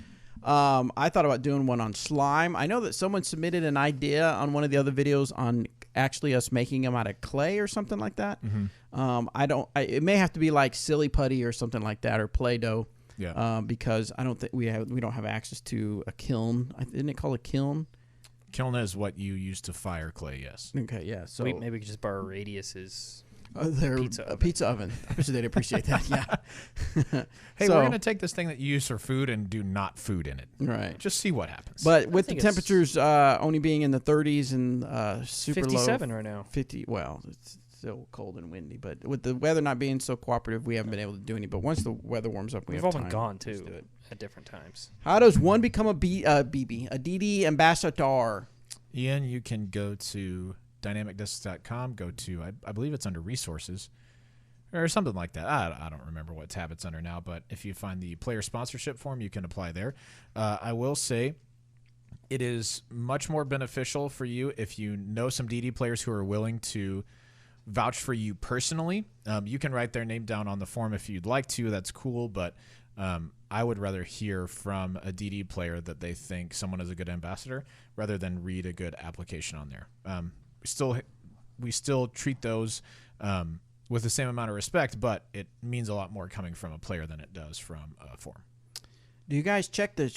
A: I thought about doing one on slime. I know that someone submitted an idea on one of the other videos on actually us making them out of clay or something like that. It may have to be like silly putty or something like that, or Play-Doh.
C: Yeah.
A: Because I don't think we don't have access to a kiln. Isn't it called a kiln?
C: Kiln is what you use to fire clay, yes.
A: Okay, yeah. So
B: Maybe we could just borrow Radius's
A: their
B: pizza oven.
A: I bet you they'd appreciate that. Yeah.
C: Hey,
A: So-
C: we're going to take this thing that you use for food and do not food in it.
A: Right.
C: Just see what happens.
A: But with the
B: think it's-
A: temperatures only being in the 30s and super
B: 57
A: low,
B: right now.
A: 50. Well, it's still cold and windy, but with the weather not being so cooperative, we haven't been able to do any. But once the weather warms up,
B: We've
A: have
B: all
A: time.
B: been gone
A: Let's
B: too
A: do it.
B: at different times.
A: How does one become a DD ambassador?
C: Ian, you can go to dynamicdiscs.com, go to, I believe it's under resources or something like that. I don't remember what tab it's under now, but if you find the player sponsorship form, you can apply there. I will say it is much more beneficial for you if you know some DD players who are willing to vouch for you personally. You can write their name down on the form if you'd like to. That's cool, but I would rather hear from a DD player that they think someone is a good ambassador rather than read a good application on there. We still treat those with the same amount of respect, but it means a lot more coming from a player than it does from a form.
A: Do you guys check Do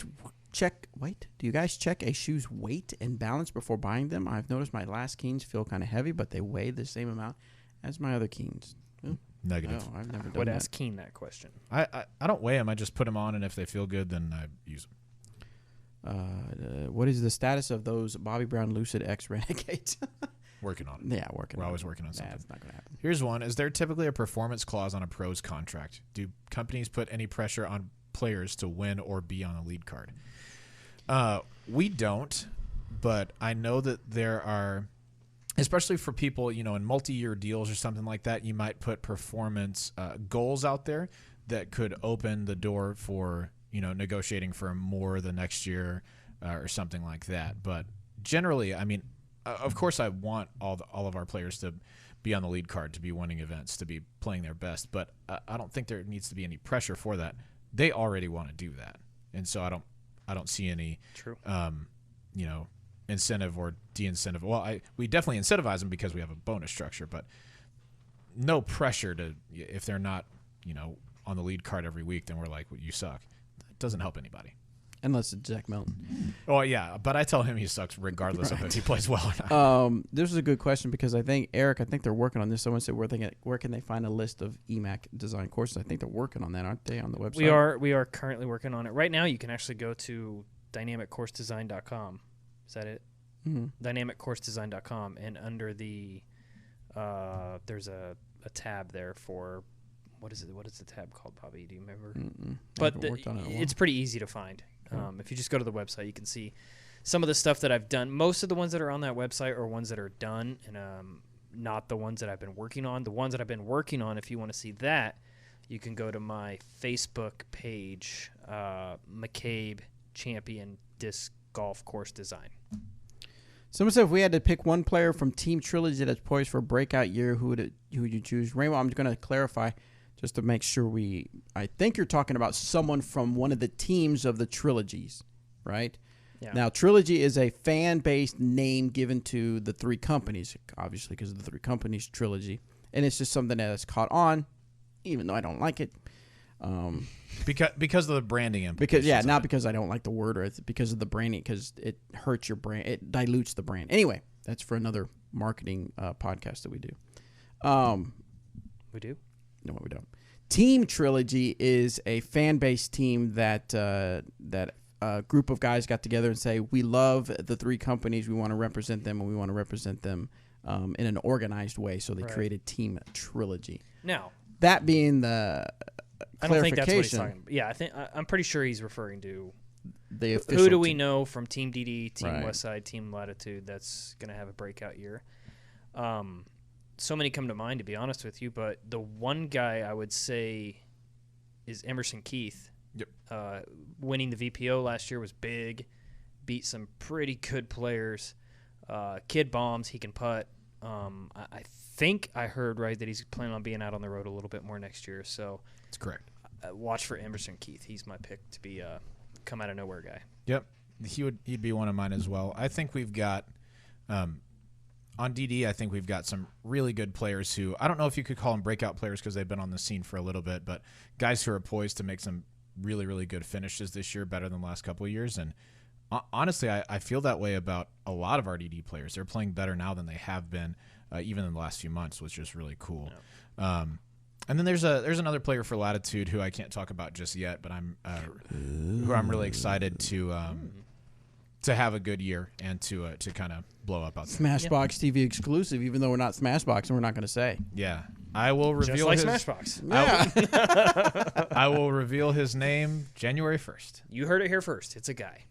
A: you guys check a shoe's weight and balance before buying them? I've noticed my last Keens feel kind of heavy, but they weigh the same amount as my other Keens.
C: Negative.
A: No, I've never done
B: Would
A: that.
B: ask Keen that question.
C: I don't weigh them. I just put them on, and if they feel good, then I use them.
A: What is the status of those Bobby Brown Lucid X Renegades?
C: Working on it.
A: Yeah, working.
C: We're
A: on
C: always
A: it.
C: working on something.
A: That's not going to happen.
C: Here's one. Is there typically a performance clause on a pro's contract? Do companies put any pressure on players to win or be on a lead card? We don't, but I know that there are, especially for people, in multi-year deals or something like that, you might put performance goals out there that could open the door for, negotiating for more the next year or something like that. But generally, I mean, of course, I want all of our players to be on the lead card, to be winning events, to be playing their best. But I don't think there needs to be any pressure for that. They already want to do that, and so I don't see any
B: True.
C: Incentive or de-incentive. Well, we definitely incentivize them because we have a bonus structure, but no pressure to, if they're not on the lead card every week, then we're like, well, you suck. That doesn't help anybody.
A: Unless it's Zach Melton.
C: Oh yeah, but I tell him he sucks regardless of if he plays well or not.
A: This is a good question because I think they're working on this. Someone said where can they find a list of EMAC design courses? I think they're working on that, aren't they, on the website?
B: We are currently working on it. Right now, you can actually go to dynamiccoursedesign.com. Is that it?
A: Mm-hmm.
B: Dynamiccoursedesign.com, and under the there's a tab there for what is it? What is the tab called, Bobby? Do you remember? But it's pretty easy to find. If you just go to the website, you can see some of the stuff that I've done. Most of the ones that are on that website are ones that are done, and not the ones that I've been working on. The ones that I've been working on, if you want to see that, you can go to my Facebook page, McCabe Champion Disc Golf Course Design.
A: Someone said if we had to pick one player from Team Trilogy that's poised for a breakout year, who would you choose? Rainbow, I'm going to clarify just to make sure I think you're talking about someone from one of the teams of the trilogies, right?
B: Yeah.
A: Now, Trilogy is a fan-based name given to the three companies, obviously because of the three companies trilogy. And it's just something that has caught on, even though I don't like it.
C: Because of the branding implications.
A: Not because I don't like the word, or it's because of the branding, because it hurts your brand. It dilutes the brand. Anyway, That's for another marketing podcast that we do.
B: We do?
A: No, we don't. Team Trilogy is a fan-based team that a group of guys got together and say, we love the three companies. We want to represent them, and we want to represent them in an organized way. So they created Team Trilogy.
B: Now,
A: that being the
B: I don't think that's what he's
A: clarification,
B: talking about. Yeah, I'm pretty sure he's referring to
A: the official
B: who do we
A: team.
B: know from Team DD, Team
A: Right.
B: Westside, Team Latitude that's going to have a breakout year. So many come to mind, to be honest with you, but the one guy I would say is Emerson Keith.
C: Yep.
B: Winning the VPO last year was big. Beat some pretty good players. Kid bombs. He can putt. I think I heard right that he's planning on being out on the road a little bit more next year. So
C: That's correct.
B: Watch for Emerson Keith. He's my pick to be come out of nowhere guy.
C: Yep, he'd be one of mine as well. I think we've got on DD. I think we've got some really good players who I don't know if you could call them breakout players because they've been on the scene for a little bit, but guys who are poised to make some really, really good finishes this year, better than the last couple of years. And honestly, I feel that way about a lot of our DD players. They're playing better now than they have been even in the last few months, which is really cool. Yeah. And then there's another player for Latitude who I can't talk about just yet, but who I'm really excited to have a good year and to kind of blow up out there.
A: Smashbox TV exclusive, even though we're not Smashbox and we're not going to say.
C: Yeah, I will reveal
B: Just like
C: his,
B: Smashbox.
A: Yeah.
C: I will reveal his name January 1st.
B: You heard it here first. It's a guy.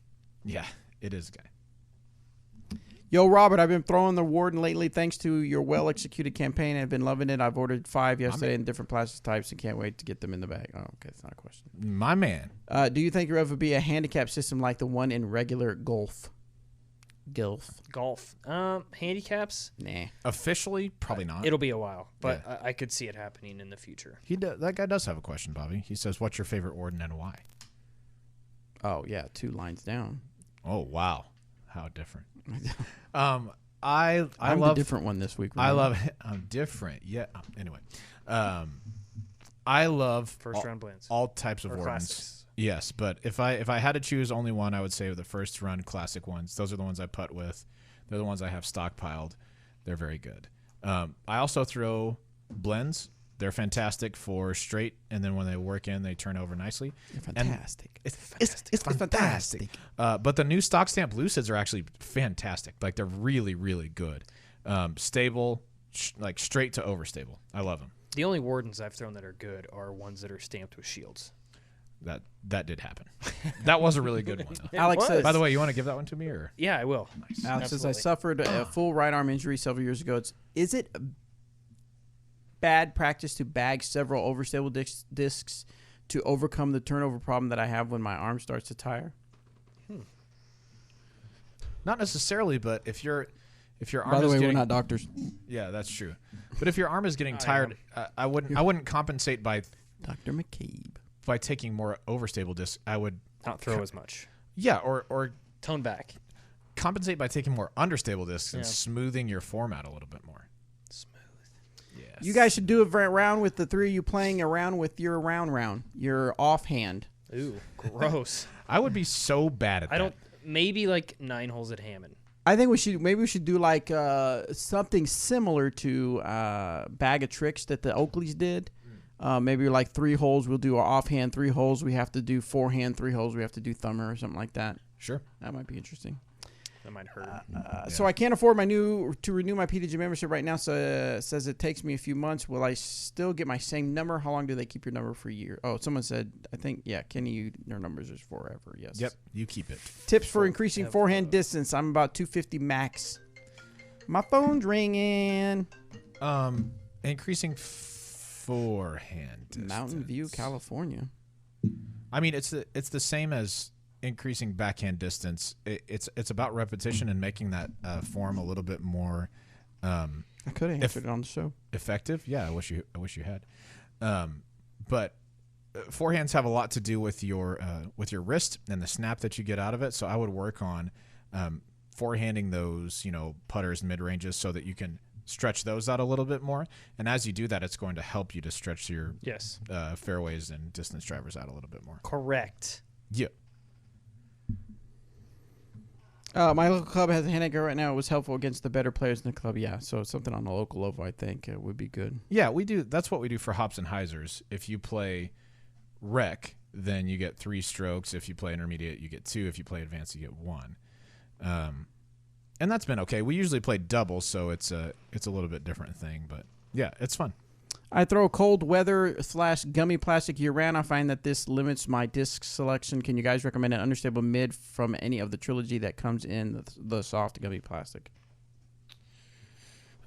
C: Yeah, it is a guy.
A: Yo, Robert, I've been throwing the Warden lately thanks to your well-executed campaign. I've been loving it. I've ordered 5 yesterday in different plastic types and can't wait to get them in the bag. Oh, okay, that's not a question.
C: My man.
A: Do you think there will ever be a handicap system like the one in regular golf?
B: Golf. Handicaps?
A: Nah.
C: Officially, probably not.
B: It'll be a while, but I could see it happening in the future.
C: That guy does have a question, Bobby. He says, "What's your favorite Warden and why?"
A: Oh yeah, 2 lines down.
C: Oh wow, how different.
A: I'm
C: love
A: the different one this week.
C: I love it. I'm different. Yeah. Anyway, I love
B: First round blends.
C: all types of
B: Or
C: Wardens.
B: classics.
C: Yes, but if I had to choose only one, I would say the first run classic ones. Those are the ones I putt with. They're the ones I have stockpiled. They're very good. I also throw blends. They're fantastic for straight, and then when they work in, they turn over nicely.
A: They're fantastic.
C: It's fantastic. But the new stock stamp lucids are actually fantastic. Like they're really, really good. Stable, like straight to overstable. I love them.
B: The only Wardens I've thrown that are good are ones that are stamped with shields.
C: That did happen. That was a really good one. Though.
A: Alex says,
C: by the way, you want to give that one to me or?
B: Yeah, I will.
C: Nice.
A: Alex says, I
B: Absolutely.
A: suffered a full right arm injury several years ago. Is it bad practice to bag several overstable discs to overcome the turnover problem that I have when my arm starts to tire?
C: Not necessarily, but if your arm
A: By the
C: is
A: way,
C: getting,
A: we're not doctors.
C: Yeah, that's true. But if your arm is getting tired, I wouldn't compensate by
A: Dr. McCabe.
C: by taking more overstable discs. I would
B: Not throw as much.
C: yeah, or
B: Tone back.
C: compensate by taking more understable discs and
B: Yeah.
C: smoothing your form out a little bit more. Yes.
A: You guys should do a round with the 3 of you playing around with your round, your offhand.
B: Ooh, gross.
C: I would be so bad at that.
B: I don't. Maybe like 9 holes at Hammond.
A: I think we should do like something similar to Bag of Tricks that the Oakleys did. Maybe like 3 holes we'll do our offhand, 3 holes we have to do forehand, 3 holes we have to do thumber or something like that.
C: Sure.
A: That might be interesting.
B: That might hurt.
A: So I can't afford to renew my PDGA membership right now. So it says it takes me a few months. Will I still get my same number? How long do they keep your number for a year? Oh, someone said, I think, yeah, Kenny, your numbers is forever. Yes.
C: Yep, you keep it.
A: Tips for increasing forehand distance. I'm about 250 max. My phone's ringing.
C: Increasing forehand distance.
A: Mountain View, California.
C: I mean, it's the same as increasing backhand distance. It's about repetition and making that form a little bit more.
A: I could have answered it on the show.
C: Effective. Yeah, I wish you had. But forehands have a lot to do with your wrist and the snap that you get out of it. So I would work on forehanding those putters mid ranges so that you can stretch those out a little bit more. And as you do that, it's going to help you to stretch your fairways and distance drivers out a little bit more.
B: Correct.
C: Yeah.
A: My local club has a handicap right now. It was helpful against the better players in the club. Yeah, so something on the local level, I think, would be good.
C: Yeah, we do. That's what we do for hops and Hyzers. If you play rec, then you get 3 strokes. If you play intermediate, you get 2. If you play advanced, you get 1. And that's been okay. We usually play doubles, so it's a little bit different thing. But yeah, it's fun.
A: I throw cold weather / gummy plastic year round. I find that this limits my disc selection. Can you guys recommend an understable mid from any of the trilogy that comes in the soft gummy plastic?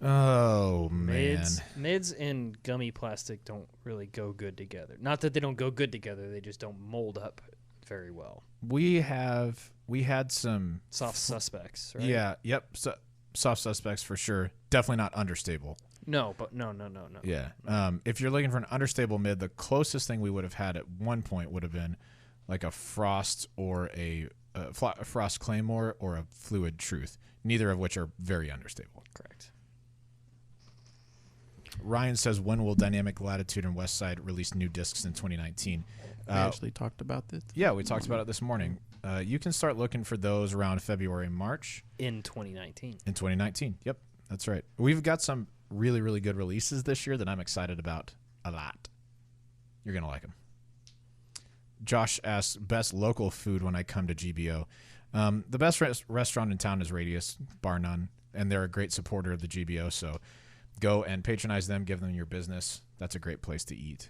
C: Oh, man.
B: Mids and gummy plastic don't really go good together. Not that they don't go good together. They just don't mold up very well.
C: We had some
B: soft suspects, right?
C: Yeah, yep. So, soft suspects for sure. Definitely not understable.
B: No, but no.
C: Yeah. If you're looking for an understable mid, the closest thing we would have had at one point would have been like a Frost or a Frost Claymore or a Fluid Truth, neither of which are very unstable.
B: Correct.
C: Ryan says, when will Dynamic Latitude and Westside release new discs in 2019?
A: We actually talked about this.
C: Yeah, we talked about it this morning. You can start looking for those around February and March.
B: In 2019.
C: In 2019. Yep, that's right. We've got some really, really good releases this year that I'm excited about a lot. You're going to like them. Josh asks, best local food when I come to GBO. The best restaurant in town is Radius, bar none, and they're a great supporter of the GBO, so go and patronize them, give them your business. That's a great place to eat.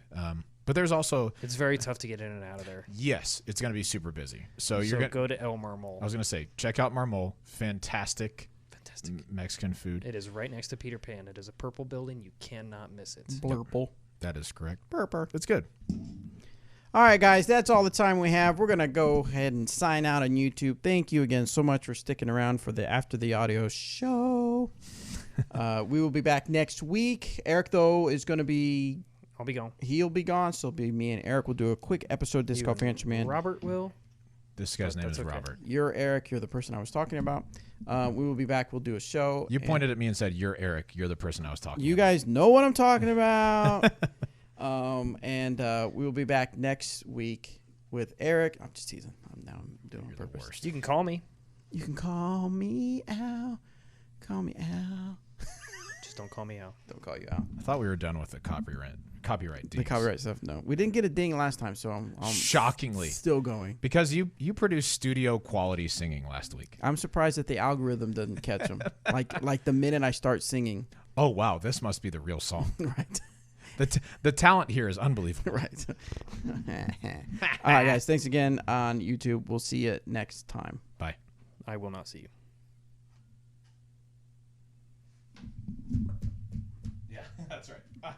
C: But there's also...
B: It's very tough to get in and out of there.
C: Yes, it's going to be super busy. So
B: you're going to go to El Marmol.
C: I was going to say, check out Marmol. Fantastic Mexican food.
B: It is right next to Peter Pan. It is a purple building. You cannot miss it.
A: Blurple.
C: That is correct.
A: Burper.
C: It's good.
A: All right, guys, that's all the time we have. We're going to go ahead and sign out on YouTube. Thank you again so much for sticking around for the After the Audio show. We will be back next week. Eric, though, is going to be...
B: I'll be gone.
A: He'll be gone, so it'll be me and Eric will do a quick episode of Disc Golf Answer Man.
B: Robert will.
C: This guy's name is
B: okay.
C: Robert.
A: You're Eric. You're the person I was talking about. We will be back. We'll do a show.
C: You pointed at me and said, you're Eric. You're the person I was talking about.
A: You guys know what I'm talking about. And we will be back next week with Eric. I'm just teasing. I'm doing it on purpose.
B: You can call me.
A: You can call me out. Call me out.
B: Just don't call me out.
A: Don't call you out.
C: I thought we were done with the copyright dings.
A: The copyright stuff, no. We didn't get a ding last time, so I'm
C: shockingly
A: still going.
C: Because you produced studio quality singing last week.
A: I'm surprised that the algorithm doesn't catch them. like the minute I start singing.
C: Oh, wow. This must be the real song.
A: Right.
C: The talent here is unbelievable.
A: Right. All right, guys. Thanks again on YouTube. We'll see you next time.
C: Bye.
B: I will not see you.
C: Yeah, that's right.